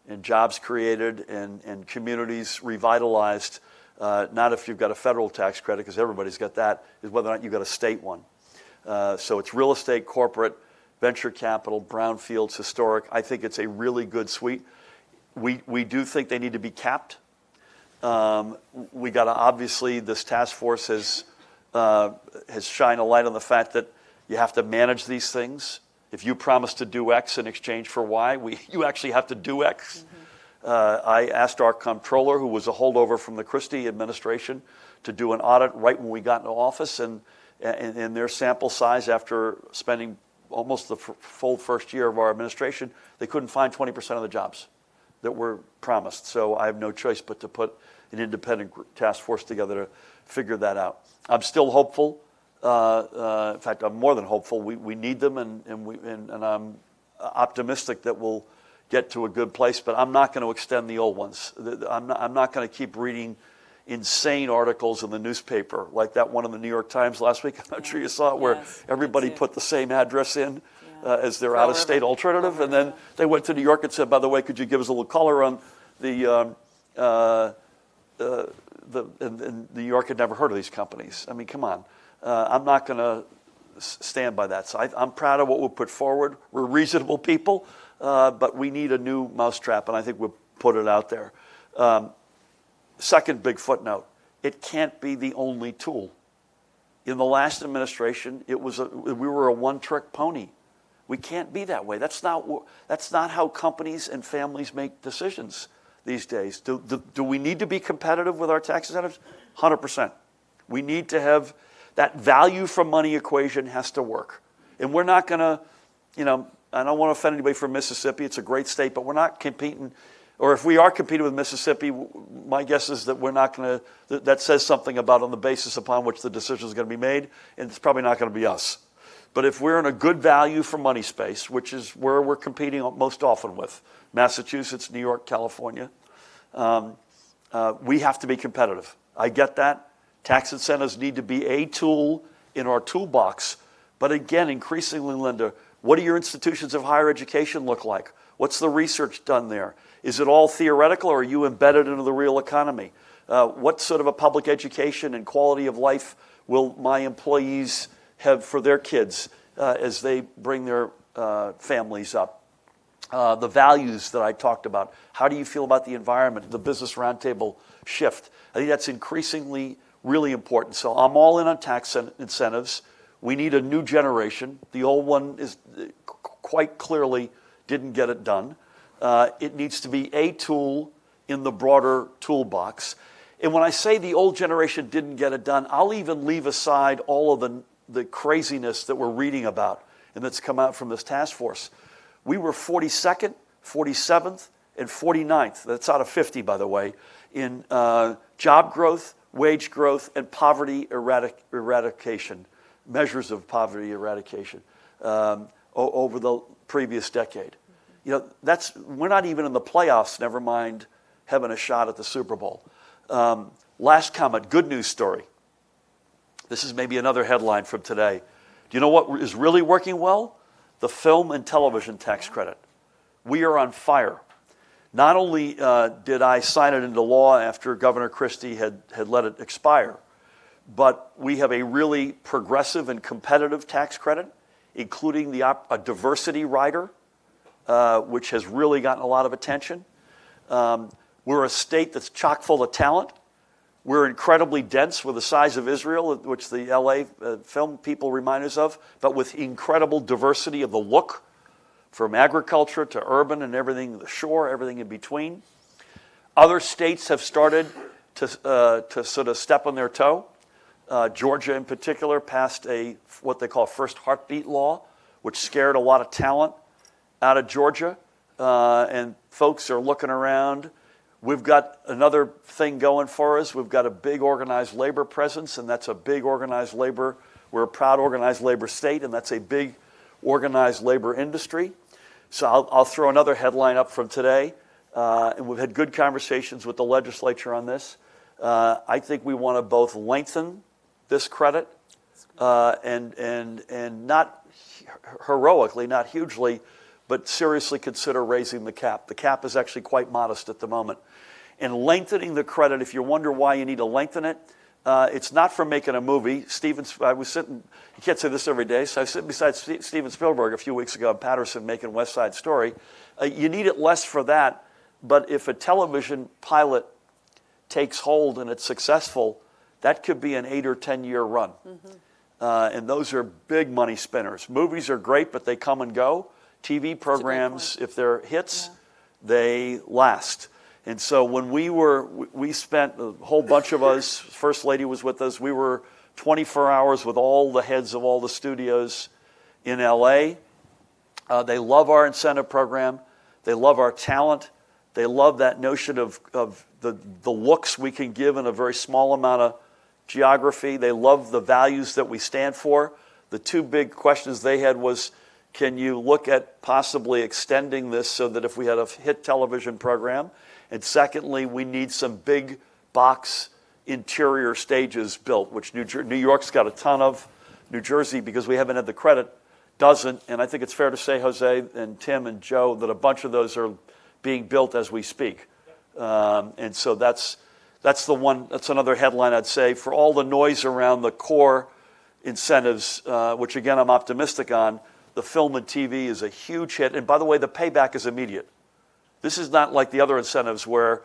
Speaker 4: and jobs created and communities revitalized. Not if you've got a federal tax credit, because everybody's got that, is whether or not you've got a state one. So it's real estate, corporate, venture capital, brownfields, historic. I think it's a really good suite. We do think they need to be capped. We got to, obviously, this task force has shined a light on the fact that you have to manage these things. If you promise to do X in exchange for Y, you actually have to do X. I asked our comptroller, who was a holdover from the Christie administration, to do an audit right when we got into office, and in their sample size, after spending almost the full first year of our administration, they couldn't find 20% of the jobs that were promised. So I have no choice but to put an independent task force together to figure that out. I'm still hopeful. In fact, I'm more than hopeful. We need them, and I'm optimistic that we'll get to a good place. But I'm not going to extend the old ones. I'm not going to keep reading insane articles in the newspaper like that one in the New York Times last week. I'm not sure you saw it, where everybody put the same address in as their out-of-state alternative, and then they went to New York and said, "By the way, could you give us a little color on the?" And New York had never heard of these companies. I mean, come on. I'm not going to stand by that. So I'm proud of what we put forward. We're reasonable people, but we need a new mousetrap, and I think we'll put it out there. Second big footnote, it can't be the only tool. In the last administration, we were a one-trick pony. We can't be that way. That's not how companies and families make decisions these days. Do we need to be competitive with our tax incentives? 100%. We need to have that value for money equation has to work. And we're not going to, I don't want to offend anybody from Mississippi. It's a great state, but we're not competing. Or if we are competing with Mississippi, my guess is that we're not going to, that says something about on the basis upon which the decision is going to be made, and it's probably not going to be us. But if we're in a good value for money space, which is where we're competing most often with, Massachusetts, New York, California, we have to be competitive. I get that. Tax incentives need to be a tool in our toolbox. But again, increasingly, Linda, what do your institutions of higher education look like? What's the research done there? Is it all theoretical, or are you embedded into the real economy? What sort of a public education and quality of life will my employees have for their kids as they bring their families up? The values that I talked about. How do you feel about the environment, the business roundtable shift? I think that's increasingly really important. So I'm all in on tax incentives. We need a new generation. The old one is quite clearly didn't get it done. It needs to be a tool in the broader toolbox. And when I say the old generation didn't get it done, I'll even leave aside all of the craziness that we're reading about and that's come out from this task force. We were 42nd, 47th, and 49th. That's out of 50, by the way, in job growth, wage growth, and poverty eradication, measures of poverty eradication over the previous decade. You know, we're not even in the playoffs, never mind having a shot at the Super Bowl. Last comment, good news story. This is maybe another headline from today. Do you know what is really working well? The film and television tax credit. We are on fire. Not only did I sign it into law after Governor Christie had let it expire, but we have a really progressive and competitive tax credit, including a diversity rider, which has really gotten a lot of attention. We're a state that's chock full of talent. We're incredibly dense with the size of Israel, which the LA film people remind us of, but with incredible diversity of the look, from agriculture to urban and everything, the shore, everything in between. Other states have started to sort of step on their toe. Georgia in particular passed what they call first heartbeat law, which scared a lot of talent out of Georgia. And folks are looking around. We've got another thing going for us. We've got a big organized labor presence, and that's a big organized labor. We're a proud organized labor state, and that's a big organized labor industry. So I'll throw another headline up from today. And we've had good conversations with the legislature on this. I think we want to both lengthen this credit and not heroically, not hugely, but seriously consider raising the cap. The cap is actually quite modest at the moment. And lengthening the credit, if you wonder why you need to lengthen it, it's not for making a movie. I was sitting, you can't say this every day, so I was sitting beside Steven Spielberg a few weeks ago in Patterson making West Side Story. You need it less for that, but if a television pilot takes hold and it's successful, that could be an 8 or 10 year run. And those are big money spinners. Movies are great, but they come and go. TV programs, if they're hits, they last. And so when we spent, a whole bunch of us, First Lady was with us, we were 24 hours with all the heads of all the studios in LA. They love our incentive program. They love our talent. They love that notion of the looks we can give in a very small amount of geography. They love the values that we stand for. The two big questions they had was, can you look at possibly extending this so that if we had a hit television program? And secondly, we need some big box interior stages built, which New York's got a ton of. New Jersey, because we haven't had the credit, doesn't. And I think it's fair to say, Jose and Tim and Joe, that a bunch of those are being built as we speak. And so that's another headline I'd say. For all the noise around the core incentives, which again I'm optimistic on, the film and TV is a huge hit. And by the way, the payback is immediate. This is not like the other incentives where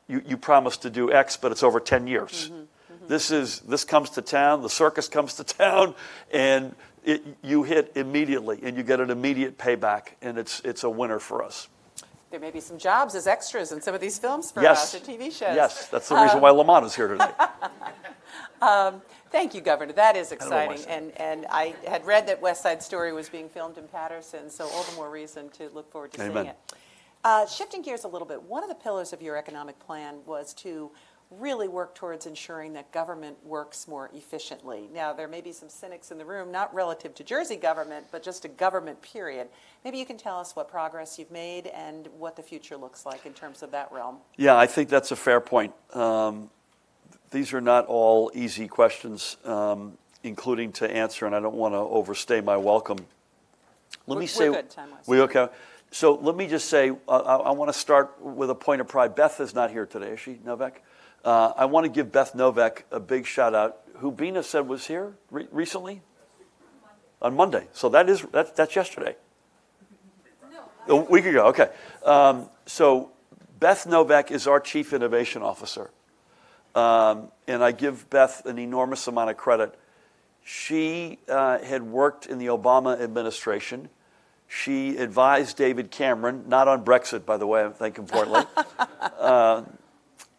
Speaker 4: you promise to do X, but it's over 10 years. This comes to town, the circus comes to town, and you hit immediately, and you get an immediate payback, and it's a winner for us.
Speaker 3: There may be some jobs as extras in some of these films for
Speaker 4: yes.
Speaker 3: The TV shows.
Speaker 4: Yes, that's the reason why Lamont is here today.
Speaker 3: Thank you, Governor. That is exciting. And I had read that West Side Story was being filmed in Patterson, so all the more reason to look forward to seeing it. Shifting gears a little bit, one of the pillars of your economic plan was to really work towards ensuring that government works more efficiently. Now, there may be some cynics in the room, not relative to Jersey government, but just a government period. Maybe you can tell us what progress you've made and what the future looks like in terms of that realm.
Speaker 4: Yeah, I think that's a fair point. These are not all easy questions, including to answer, and I don't want to overstay my welcome.
Speaker 3: We're good time-wise.
Speaker 4: We okay? So let me just say, I want to start with a point of pride. Beth is not here today, is she, Novak? I want to give Beth Novak a big shout out, who Bina said was here recently? On Monday. So that's yesterday. No. A week ago, okay. So Beth Novak is our Chief Innovation Officer. And I give Beth an enormous amount of credit. She had worked in the Obama administration. She advised David Cameron, not on Brexit, by the way, I think importantly.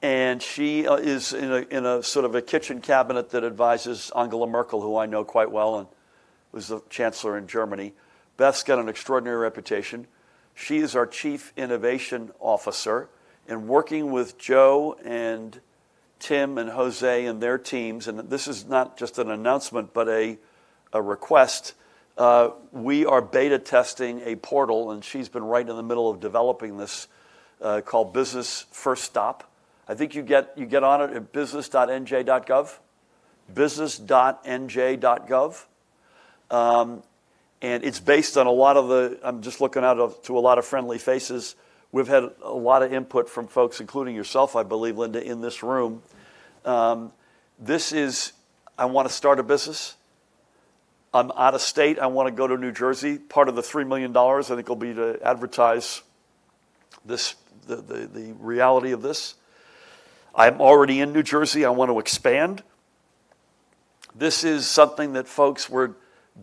Speaker 4: And she is in a sort of a kitchen cabinet that advises Angela Merkel, who I know quite well, and was the chancellor in Germany. Beth's got an extraordinary reputation. She is our chief innovation officer, and working with Joe and Tim and Jose and their teams, and this is not just an announcement, but a request. We are beta testing a portal, and she's been right in the middle of developing this, called Business First Stop. I think you get on it at business.nj.gov, business.nj.gov. And it's based on a lot of I'm just looking out to a lot of friendly faces. We've had a lot of input from folks, including yourself, I believe, Linda, in this room. This is, I want to start a business. I'm out of state. I want to go to New Jersey. Part of the $3 million, I think, will be to advertise this, the reality of this. I'm already in New Jersey. I want to expand. This is something that folks were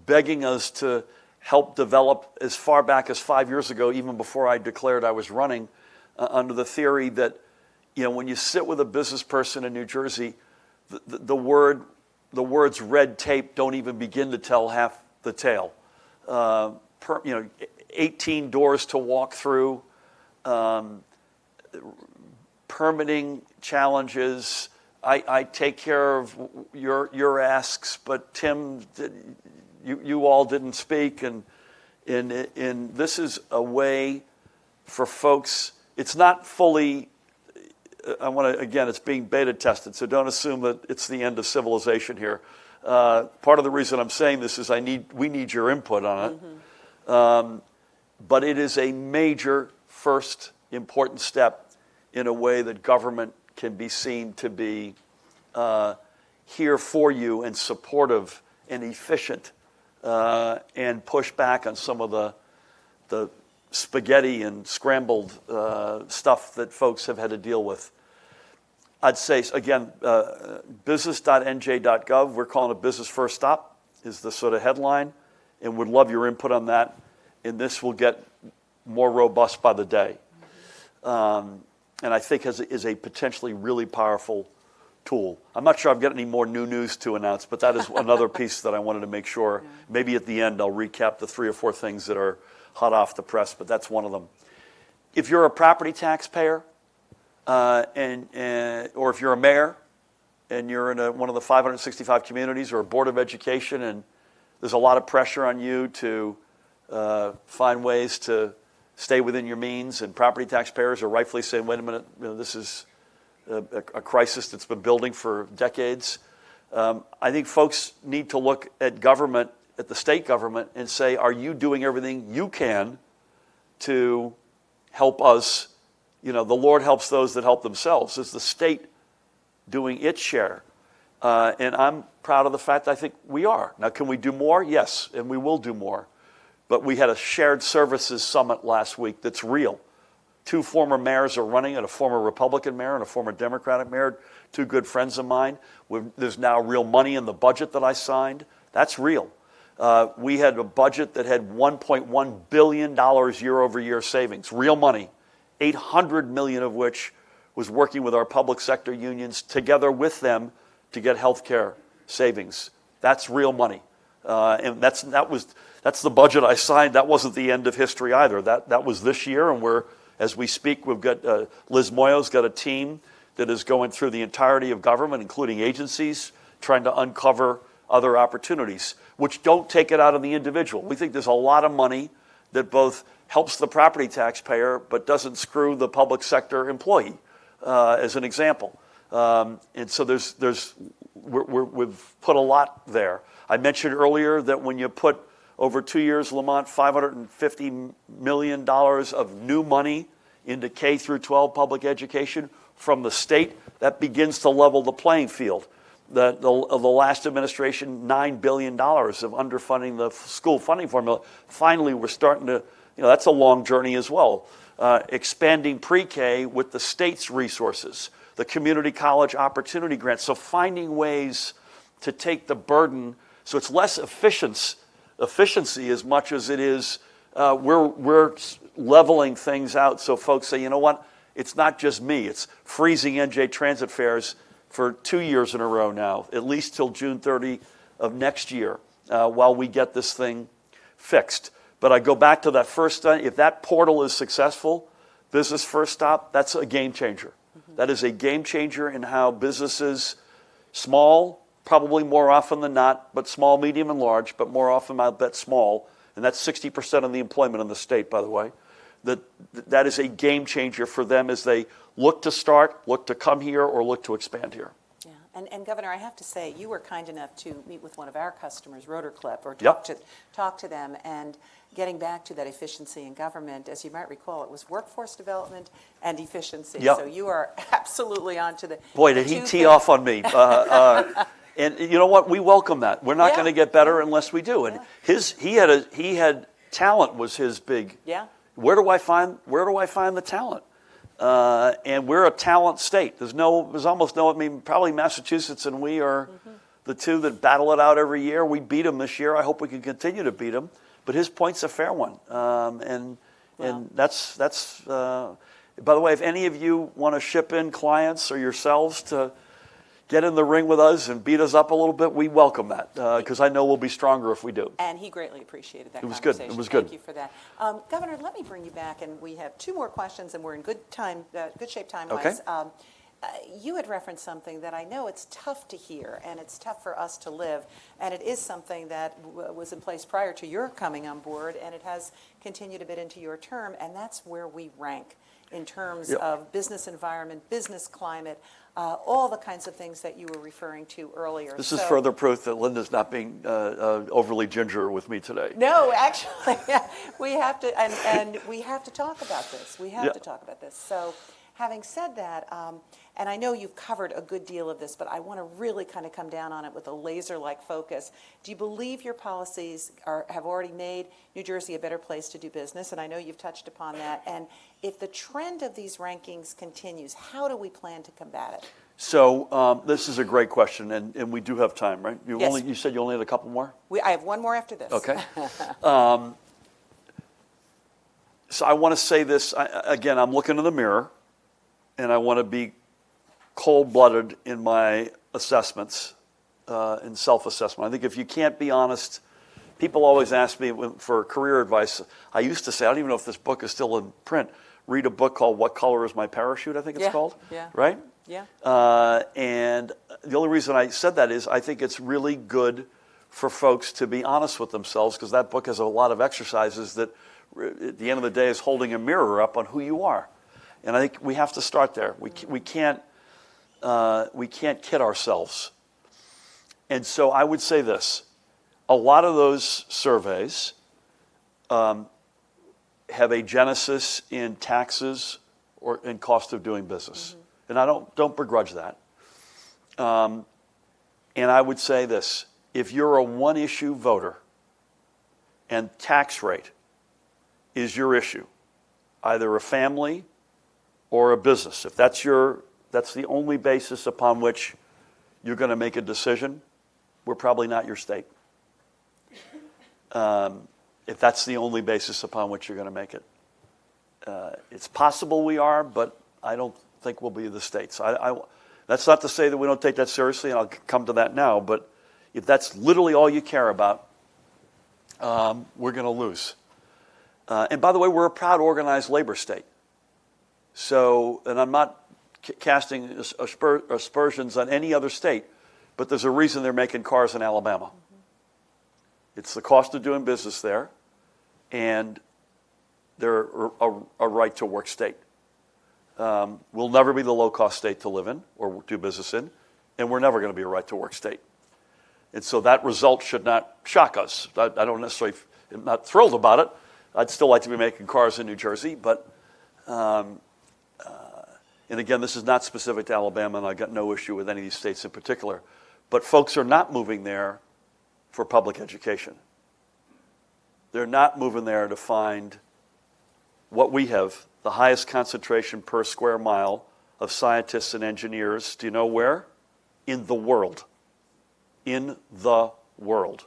Speaker 4: begging us to help develop as far back as 5 years ago, even before I declared I was running, under the theory that, when you sit with a business person in New Jersey, the words red tape don't even begin to tell half the tale. 18 doors to walk through, permitting challenges. I take care of your asks, but Tim, you all didn't speak, and this is a way for folks. It's not fully. It's being beta tested, so don't assume that it's the end of civilization here. Part of the reason I'm saying this is we need your input on it. Mm-hmm. But it is a major first important step in a way that government can be seen to be here for you and supportive and efficient, and push back on some of the spaghetti and scrambled stuff that folks have had to deal with. I'd say, again, business.nj.gov, we're calling it Business First Stop, is the sort of headline, and would love your input on that, and this will get more robust by the day. And I think is a potentially really powerful tool. I'm not sure I've got any more new news to announce, but that is another piece that I wanted to make sure. Yeah. Maybe at the end I'll recap the 3 or 4 things that are hot off the press, but that's one of them. If you're a property taxpayer, or if you're a mayor and you're in one of the 565 communities or a board of education, and there's a lot of pressure on you to find ways to stay within your means, and property taxpayers are rightfully saying, wait a minute, this is a crisis that's been building for decades. I think folks need to look at government, at the state government, and say, are you doing everything you can to help us? The Lord helps those that help themselves. Is the state doing its share? And I'm proud of the fact that I think we are. Now, can we do more? Yes, and we will do more. But we had a shared services summit last week that's real. 2 former mayors are running it, a former Republican mayor and a former Democratic mayor, 2 good friends of mine. There's now real money in the budget that I signed. That's real. We had a budget that had $1.1 billion year over year savings, real money, 800 million of which was working with our public sector unions together with them to get health care savings. That's real money. And that's the budget I signed. That wasn't the end of history either. That was this year, and as we speak, we've got Liz Moyo's got a team that is going through the entirety of government, including agencies, trying to uncover other opportunities, which don't take it out of the individual. We think there's a lot of money that both helps the property taxpayer but doesn't screw the public sector employee, as an example. And so we've put a lot there. I mentioned earlier that when you put over 2 years, Lamont, $550 million of new money into K through 12 public education from the state, that begins to level the playing field. The last administration, $9 billion of underfunding the school funding formula. Finally, we're starting to, that's a long journey as well. Expanding pre-K with the state's resources, the community college opportunity grants. So finding ways to take the burden, so it's less efficiency as much as it is we're leveling things out so folks say, you know what, it's not just me. It's freezing NJ transit fares for 2 years in a row now, at least till June 30 of next year. while we get this thing fixed. But I go back to that first, if that portal is successful, Business First Stop, that's a game changer. That is a game changer in how businesses, small, probably more often than not, but small, medium, and large, but more often I'll bet small, and that's 60% of the employment in the state, by the way, that is a game changer for them as they look to start, look to come here, or look to expand here.
Speaker 3: Yeah, and Governor, I have to say, you were kind enough to meet with one of our customers, Rotorclip, or talk to them, and getting back to that efficiency in government, as you might recall, it was workforce development and efficiency.
Speaker 4: Yep.
Speaker 3: So you are absolutely onto the.
Speaker 4: Boy, did he tee off on me. And you know what? We welcome that. We're not going to get better unless we do. And he had talent was his big.
Speaker 3: Yeah.
Speaker 4: Where do I find the talent? And we're a talent state. There's almost no. I mean, probably Massachusetts and we are the two that battle it out every year. We beat them this year. I hope we can continue to beat them. But his point's a fair one. And that's. By the way, if any of you want to ship in clients or yourselves to get in the ring with us and beat us up a little bit, we welcome that, because I know we'll be stronger if we do.
Speaker 3: And he greatly appreciated that
Speaker 4: conversation.
Speaker 3: conversation.
Speaker 4: It was good.
Speaker 3: Thank you for that. Governor, let me bring you back, and we have two more questions, and we're in good shape time-wise.
Speaker 4: Okay.
Speaker 3: You had referenced something that I know it's tough to hear, and it's tough for us to live, and it is something that was in place prior to your coming on board, and it has continued a bit into your term, and that's where we rank in terms of business environment, business climate, all the kinds of things that you were referring to earlier.
Speaker 4: This is further proof that Linda's not being overly ginger with me today.
Speaker 3: No, actually, we have to, and we have to talk about this. We have to talk about this. So, having said that, and I know you've covered a good deal of this, but I want to really kind of come down on it with a laser-like focus. Do you believe your policies have already made New Jersey a better place to do business? And I know you've touched upon that. And if the trend of these rankings continues, how do we plan to combat it?
Speaker 4: So this is a great question, and we do have time, right?
Speaker 3: Yes.
Speaker 4: You said you only had a couple more?
Speaker 3: I have one more after this.
Speaker 4: Okay. So I want to say this, again, I'm looking in the mirror, and I want to be cold-blooded in my assessments and self-assessment. I think if you can't be honest, people always ask me for career advice. I used to say, I don't even know if this book is still in print, read a book called What Color is My Parachute, I think it's called.
Speaker 3: Yeah.
Speaker 4: Right?
Speaker 3: Yeah.
Speaker 4: And the only reason I said that is I think it's really good for folks to be honest with themselves, because that book has a lot of exercises that at the end of the day is holding a mirror up on who you are. And I think we have to start there. We can't kid ourselves. And so I would say this. A lot of those surveys have a genesis in taxes or in cost of doing business. And I don't begrudge that. And I would say this. If you're a one-issue voter and tax rate is your issue, either a family or a business, if that's the only basis upon which you're going to make a decision, we're probably not your state. If that's the only basis upon which you're going to make it. It's possible we are, but I don't think we'll be the states. That's not to say that we don't take that seriously, and I'll come to that now, but if that's literally all you care about, we're going to lose. And by the way, we're a proud organized labor state. So, and I'm not casting aspersions on any other state, but there's a reason they're making cars in Alabama. It's the cost of doing business there, and they're a right-to-work state. We'll never be the low-cost state to live in or do business in, and we're never going to be a right-to-work state. And so that result should not shock us. I don't necessarily, I'm not thrilled about it. I'd still like to be making cars in New Jersey, but, and again, this is not specific to Alabama, and I've got no issue with any of these states in particular, but folks are not moving there for public education. They're not moving there to find what we have, the highest concentration per square mile of scientists and engineers. Do you know where? In the world. In the world.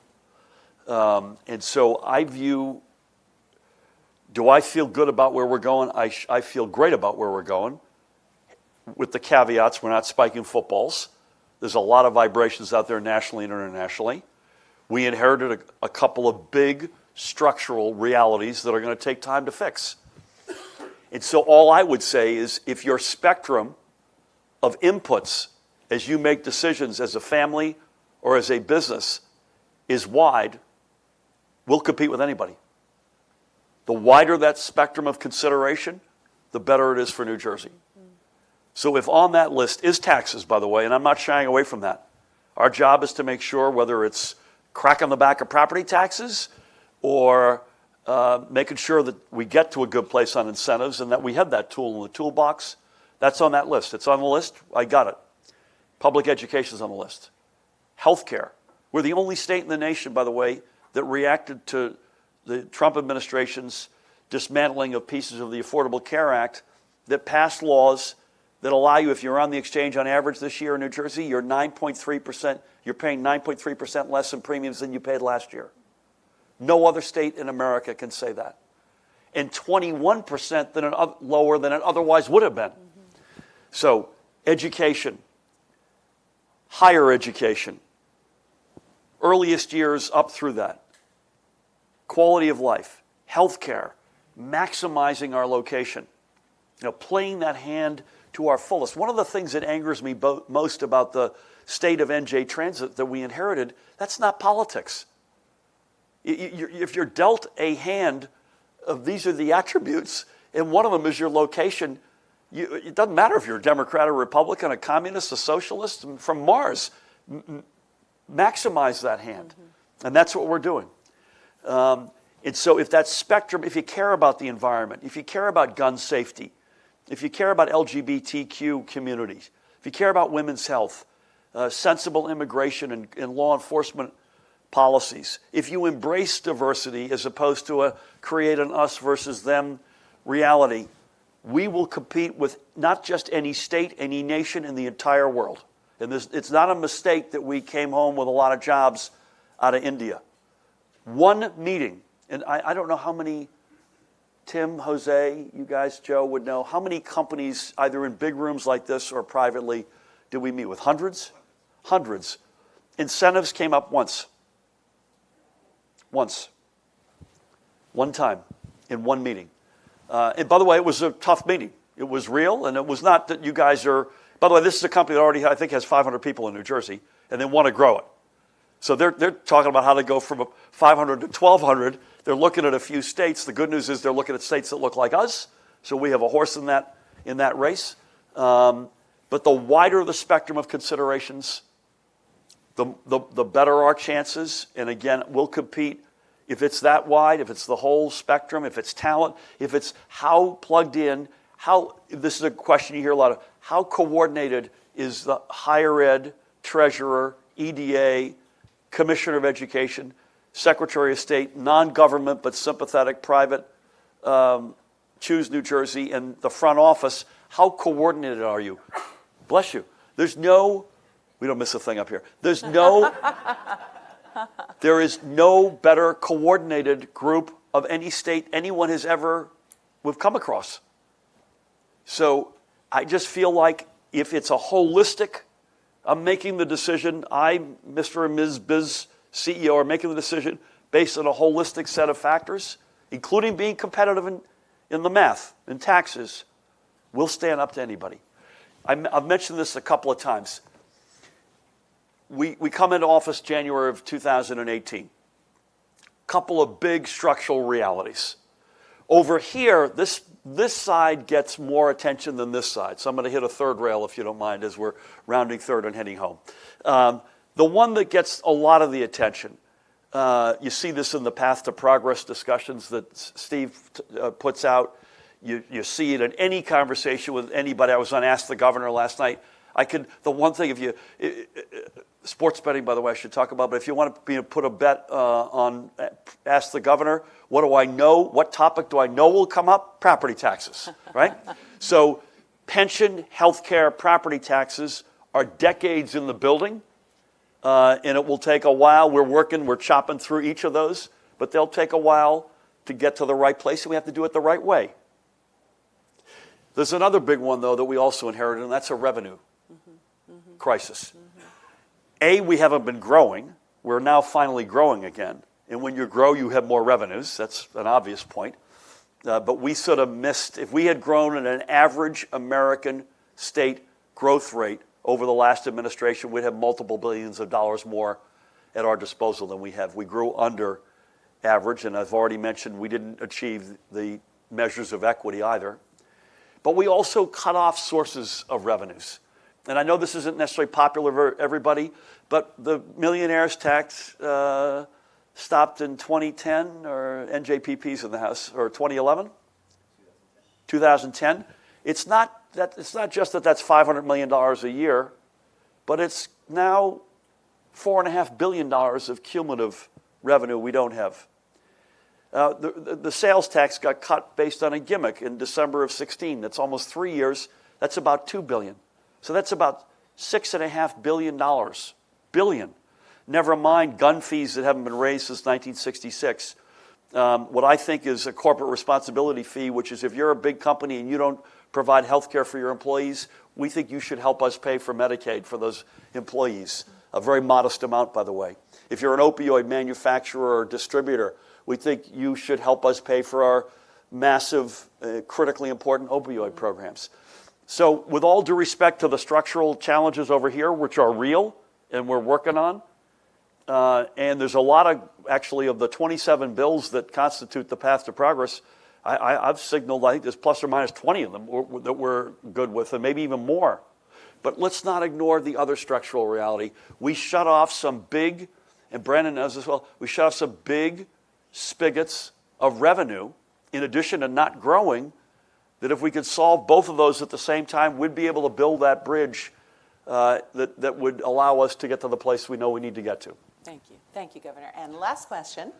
Speaker 4: And so I view, do I feel good about where we're going? I feel great about where we're going, with the caveats, we're not spiking footballs. There's a lot of vibrations out there nationally and internationally. We inherited a couple of big structural realities that are going to take time to fix. And so all I would say is if your spectrum of inputs as you make decisions as a family or as a business is wide, we'll compete with anybody. The wider that spectrum of consideration, the better it is for New Jersey. So if on that list is taxes, by the way, and I'm not shying away from that, our job is to make sure whether it's crack on the back of property taxes or making sure that we get to a good place on incentives and that we have that tool in the toolbox. That's on that list. It's on the list. I got it. Public education is on the list. Healthcare. We're the only state in the nation, by the way, that reacted to the Trump administration's dismantling of pieces of the Affordable Care Act that passed laws that allow you, if you're on the exchange on average this year in New Jersey, you're 9.3%, you're paying 9.3% less in premiums than you paid last year. No other state in America can say that. And 21% lower than it otherwise would have been. So, education, higher education, earliest years up through that, quality of life, healthcare, maximizing our location, playing that hand to our fullest. One of the things that angers me most about the state of NJ Transit that we inherited, that's not politics. If you're dealt a hand of these are the attributes, and one of them is your location, it doesn't matter if you're a Democrat or Republican, a communist, a socialist, from Mars. Maximize that hand. And that's what we're doing. And so if that spectrum, if you care about the environment, if you care about gun safety, if you care about LGBTQ communities, if you care about women's health, sensible immigration and law enforcement policies, if you embrace diversity as opposed to a create an us versus them reality, we will compete with not just any state, any nation in the entire world. And it's not a mistake that we came home with a lot of jobs out of India. One meeting, and I don't know how many, Tim, Jose, you guys, Joe, would know, how many companies, either in big rooms like this or privately, did we meet with? Hundreds? Hundreds. Incentives came up once. Once. One time in one meeting. And by the way, it was a tough meeting. It was real, and it was not that you guys are, by the way, this is a company that already, I think, has 500 people in New Jersey, and they want to grow it. So they're talking about how to go from 500 to 1,200. They're looking at a few states. The good news is they're looking at states that look like us, so we have a horse in that race. But the wider the spectrum of considerations, the better our chances. And again, we'll compete if it's that wide, if it's the whole spectrum, if it's talent, if it's how plugged in, this is a question you hear a lot of, how coordinated is the higher ed, treasurer, EDA, commissioner of education, secretary of state, non-government but sympathetic private, Choose New Jersey, and the front office, how coordinated are you? Bless you. We don't miss a thing up here. There is no better coordinated group of any state anyone has we've come across. So I just feel like if it's a holistic, I'm making the decision, Mr. and Ms. Biz CEO are making the decision based on a holistic set of factors, including being competitive in the math and taxes, we'll stand up to anybody. I've mentioned this a couple of times. We come into office January of 2018. Couple of big structural realities. Over here, this side gets more attention than this side. So I'm going to hit a third rail, if you don't mind, as we're rounding third and heading home. The one that gets a lot of the attention, you see this in the Path to Progress discussions that Steve puts out. You see it in any conversation with anybody. I was on Ask the Governor last night. The one thing, sports betting, by the way, I should talk about, but if you want to put a bet on Ask the Governor, what do I know? What topic do I know will come up? Property taxes, right? So pension, healthcare, property taxes are decades in the building, and it will take a while. We're chopping through each of those, but they'll take a while to get to the right place, and we have to do it the right way. There's another big one, though, that we also inherited, and that's a revenue crisis. A, we haven't been growing, we're now finally growing again. And when you grow, you have more revenues. That's an obvious point. But we sort of missed, if we had grown at an average American state growth rate over the last administration, we'd have multiple billions of dollars more at our disposal than we have. We grew under average, and I've already mentioned we didn't achieve the measures of equity either. But we also cut off sources of revenues. And I know this isn't necessarily popular for everybody, but the millionaires tax stopped in 2010, or NJPP's in the House, or 2011? 2010. It's not just that that's $500 million a year, but it's now $4.5 billion of cumulative revenue we don't have. The sales tax got cut based on a gimmick in December of 16. That's almost 3 years. That's about $2 billion. So that's about $6.5 billion. Billion. Never mind gun fees that haven't been raised since 1966. What I think is a corporate responsibility fee, which is if you're a big company and you don't provide health care for your employees, we think you should help us pay for Medicaid for those employees. A very modest amount, by the way. If you're an opioid manufacturer or distributor, we think you should help us pay for our massive, critically important opioid programs. So with all due respect to the structural challenges over here, which are real and we're working on, and there's a lot of, actually, of the 27 bills that constitute the path to progress, I've signaled, I think there's plus or minus 20 of them that we're good with, and maybe even more. But let's not ignore the other structural reality. We shut off some big, and Brandon knows as well, we shut off some big spigots of revenue, in addition to not growing, that if we could solve both of those at the same time, we'd be able to build that bridge that would allow us to get to the place we know we need to get to.
Speaker 3: Thank you. Thank you, Governor. And last question.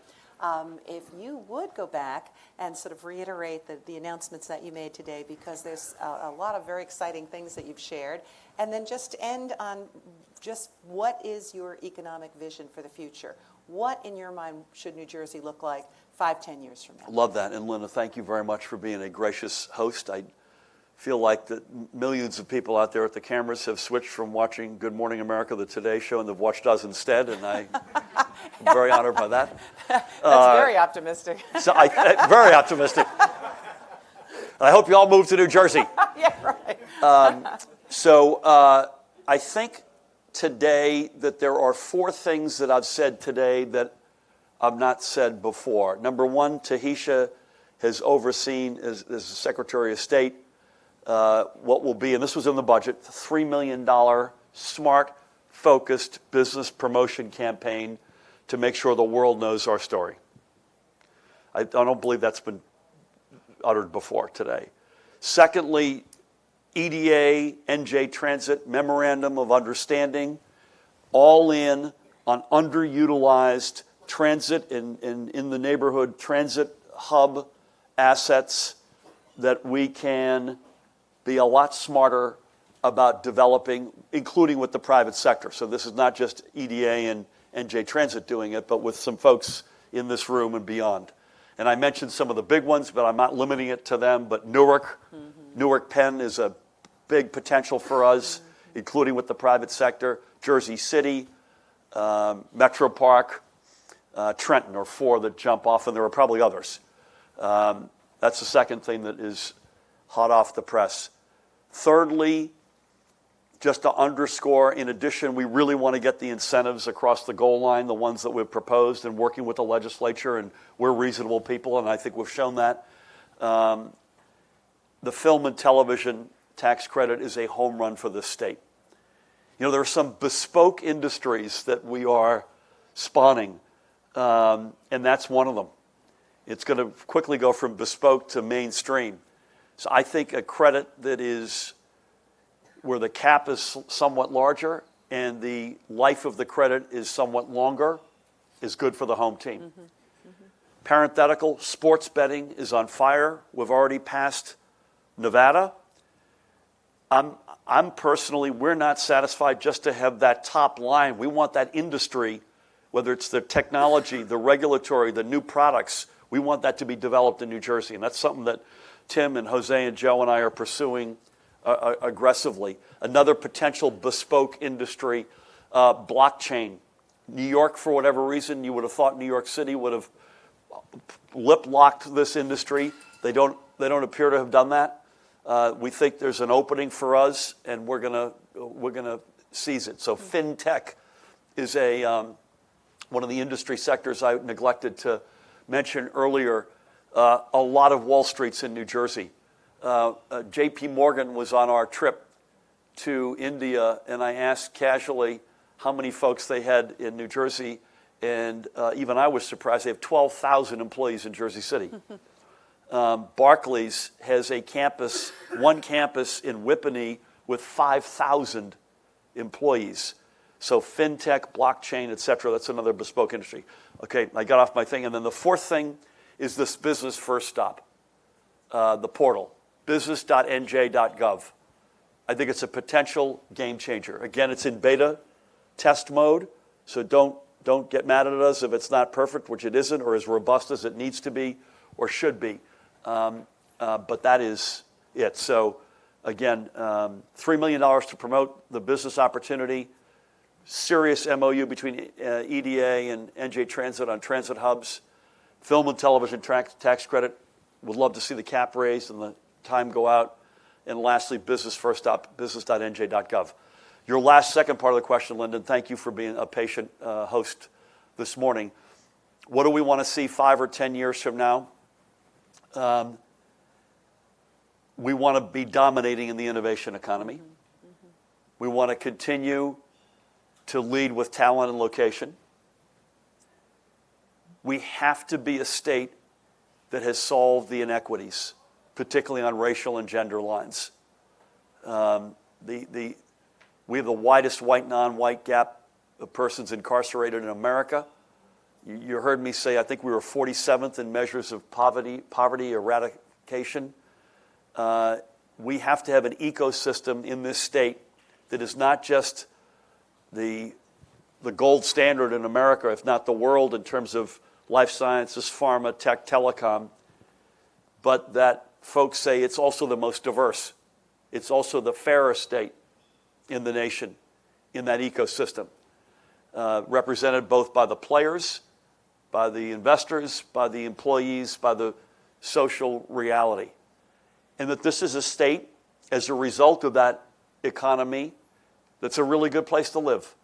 Speaker 3: If you would go back and sort of reiterate the announcements that you made today, because there's a lot of very exciting things that you've shared, and then just end on just what is your economic vision for the future? What, in your mind, should New Jersey look like 5-10 years from now?
Speaker 4: Love that. And Linda, thank you very much for being a gracious host. I feel like that millions of people out there at the cameras have switched from watching Good Morning America, the Today Show, and they've watched us instead, and I'm very honored by that.
Speaker 3: That's very optimistic.
Speaker 4: Very optimistic. I hope you all move to New Jersey.
Speaker 3: Yeah, right.
Speaker 4: I think today that there are 4 things that I've said today that I've not said before. Number one, Tahisha has overseen, as the Secretary of State, what will be, and this was in the budget, $3 million smart, focused business promotion campaign to make sure the world knows our story. I don't believe that's been uttered before today. Secondly, EDA, NJ Transit, Memorandum of Understanding, all in on underutilized transit in the neighborhood, transit hub assets that we can be a lot smarter about developing, including with the private sector. So this is not just EDA and NJ Transit doing it, but with some folks in this room and beyond. And I mentioned some of the big ones, but I'm not limiting it to them. But Newark, Newark Penn is a big potential for us, including with the private sector. Jersey City, Metro Park, Trenton are 4 that jump off, and there are probably others. That's the second thing that is hot off the press. Thirdly, just to underscore, in addition, we really want to get the incentives across the goal line, the ones that we've proposed, and working with the legislature, and we're reasonable people, and I think we've shown that. The film and television tax credit is a home run for this state. You know, there are some bespoke industries that we are spawning, and that's one of them. It's going to quickly go from bespoke to mainstream. So I think a credit that is where the cap is somewhat larger and the life of the credit is somewhat longer is good for the home team. Parenthetical, sports betting is on fire. We've already passed Nevada. I'm personally, we're not satisfied just to have that top line. We want that industry, whether it's the technology, the regulatory, the new products, we want that to be developed in New Jersey. And that's something that Tim and Jose and Joe and I are pursuing aggressively. Another potential bespoke industry, blockchain. New York, for whatever reason, you would have thought New York City would have lip-locked this industry. They don't appear to have done that. We think there's an opening for us, and we're gonna seize it. So fintech is one of the industry sectors I neglected to mention earlier. A lot of Wall Street's in New Jersey. J.P. Morgan was on our trip to India, and I asked casually how many folks they had in New Jersey, and even I was surprised. They have 12,000 employees in Jersey City. Barclays has one campus in Whippany with 5,000 employees. So fintech, blockchain, et cetera, that's another bespoke industry. Okay, I got off my thing. And then the fourth thing is this business first stop, the portal, business.nj.gov. I think it's a potential game changer. Again, it's in beta test mode, so don't get mad at us if it's not perfect, which it isn't, or as robust as it needs to be or should be. But that is it. So again, $3 million to promote the business opportunity, serious MOU between EDA and NJ Transit on transit hubs, film and television tax credit. Would love to see the cap raised and the time go out. And lastly, business first stop, business.nj.gov. Your second part of the question, Lyndon, thank you for being a patient host this morning. What do we want to see 5 or 10 years from now? We want to be dominating in the innovation economy. We want to continue to lead with talent and location. We have to be a state that has solved the inequities, particularly on racial and gender lines. We have the widest white, non-white gap of persons incarcerated in America. You heard me say, I think we were 47th in measures of poverty eradication. We have to have an ecosystem in this state that is not just the gold standard in America, if not the world, in terms of life sciences, pharma, tech, telecom, but that folks say it's also the most diverse. It's also the fairest state in the nation, in that ecosystem, represented both by the players, by the investors, by the employees, by the social reality. And that this is a state, as a result of that economy, that's a really good place to live.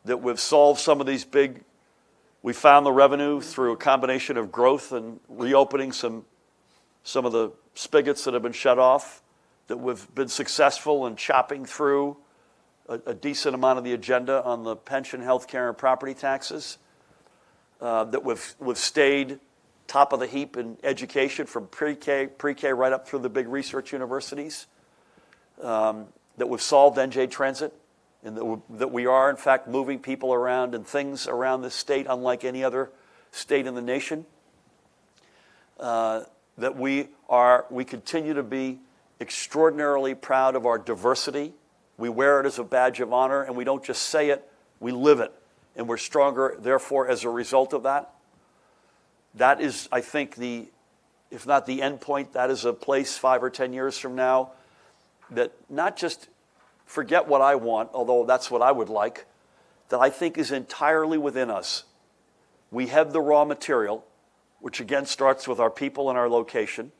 Speaker 4: That we've solved some of these we found the revenue through a combination of growth and reopening some of the spigots that have been shut off, that we've been successful in chopping through a decent amount of the agenda on the pension, health care, and property taxes, that we've stayed top of the heap in education from pre-K right up through the big research universities, that we've solved NJ Transit, and that we are, in fact, moving people around and things around this state unlike any other state in the nation, that we continue to be extraordinarily proud of our diversity. We wear it as a badge of honor, and we don't just say it, we live it. And we're stronger, therefore, as a result of that. That is, I think, if not the end point, that is a place 5 or 10 years from now that not just forget what I want, although that's what I would like, that I think is entirely within us. We have the raw material, which again starts with our people and our location.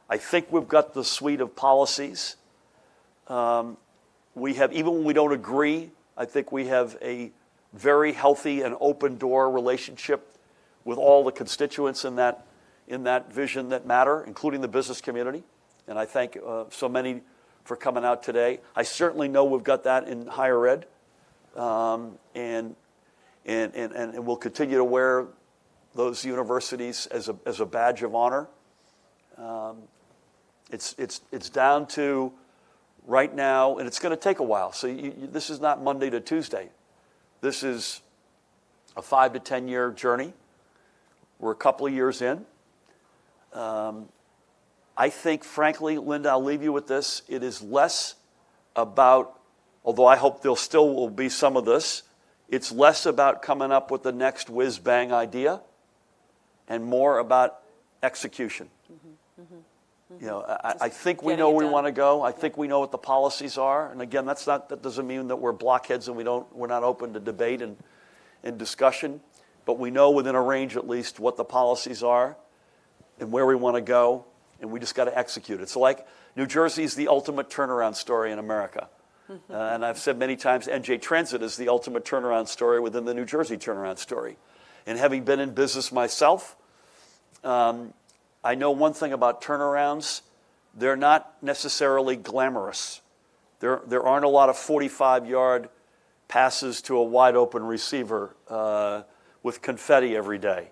Speaker 4: I think we've got the suite of policies. We have, even when we don't agree, I think we have a very healthy and open door relationship with all the constituents in that vision that matter, including the business community. And I thank so many for coming out today. I certainly know we've got that in higher ed, and we'll continue to wear those universities as a badge of honor. It's down to right now, and it's going to take a while. So this is not Monday to Tuesday. This is a 5 to 10 year journey. We're a couple of years in. I think, frankly, Linda, I'll leave you with this. It is less about, although I hope there still will be some of this, it's less about coming up with the next whiz-bang idea and more about execution. You know, I think we know where we want to go. I think we know what the policies are. And again, that doesn't mean that we're blockheads and we're not open to debate and and discussion, but we know within a range at least what the policies are and where we want to go, and we just got to execute it. So like New Jersey is the ultimate turnaround story in America. And I've said many times, NJ Transit is the ultimate turnaround story within the New Jersey turnaround story. And having been in business myself, I know one thing about turnarounds. They're not necessarily glamorous. There aren't a lot of 45-yard passes to a wide-open receiver with confetti every day.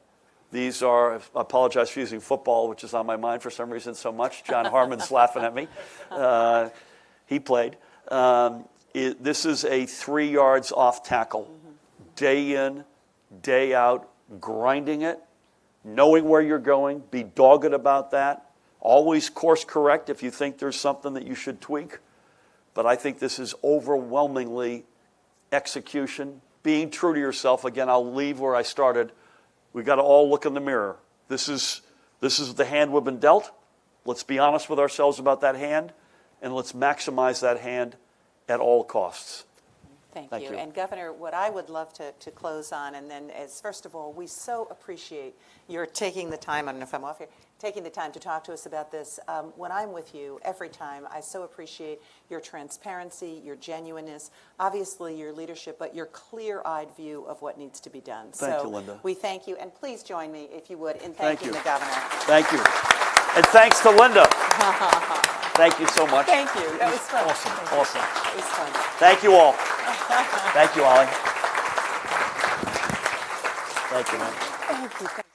Speaker 4: These are, I apologize for using football, which is on my mind for some reason so much. John Harmon's laughing at me. He played. This is a 3 yards off tackle, day in, day out, grinding it, knowing where you're going, be dogged about that, always course correct if you think there's something that you should tweak. But I think this is overwhelmingly execution, being true to yourself. Again, I'll leave where I started. We've got to all look in the mirror. This is the hand we've been dealt. Let's be honest with ourselves about that hand, and let's maximize that hand at all costs.
Speaker 3: Thank you. And Governor, what I would love to close on, and then as first of all, we so appreciate your taking the time, I don't know if I'm off here, taking the time to talk to us about this. When I'm with you every time, I so appreciate your transparency, your genuineness, obviously your leadership, but your clear-eyed view of what needs to be done.
Speaker 4: Thank you, Linda.
Speaker 3: We thank you, and please join me, if you would, in thanking the Governor.
Speaker 4: Thank you. And thanks to Linda. Thank you so much.
Speaker 3: Thank you. That was fun.
Speaker 4: Awesome.
Speaker 3: It was fun.
Speaker 4: Thank you all. Thank you, Ollie. Thank you, man.
Speaker 3: Thank you. Thank you, President.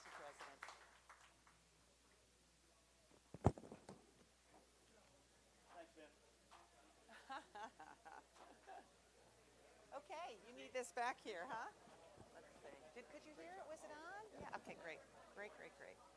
Speaker 3: Okay, you need this back here, huh? Let's see. Could you hear it? Was it on? Yeah. Okay, great. Great.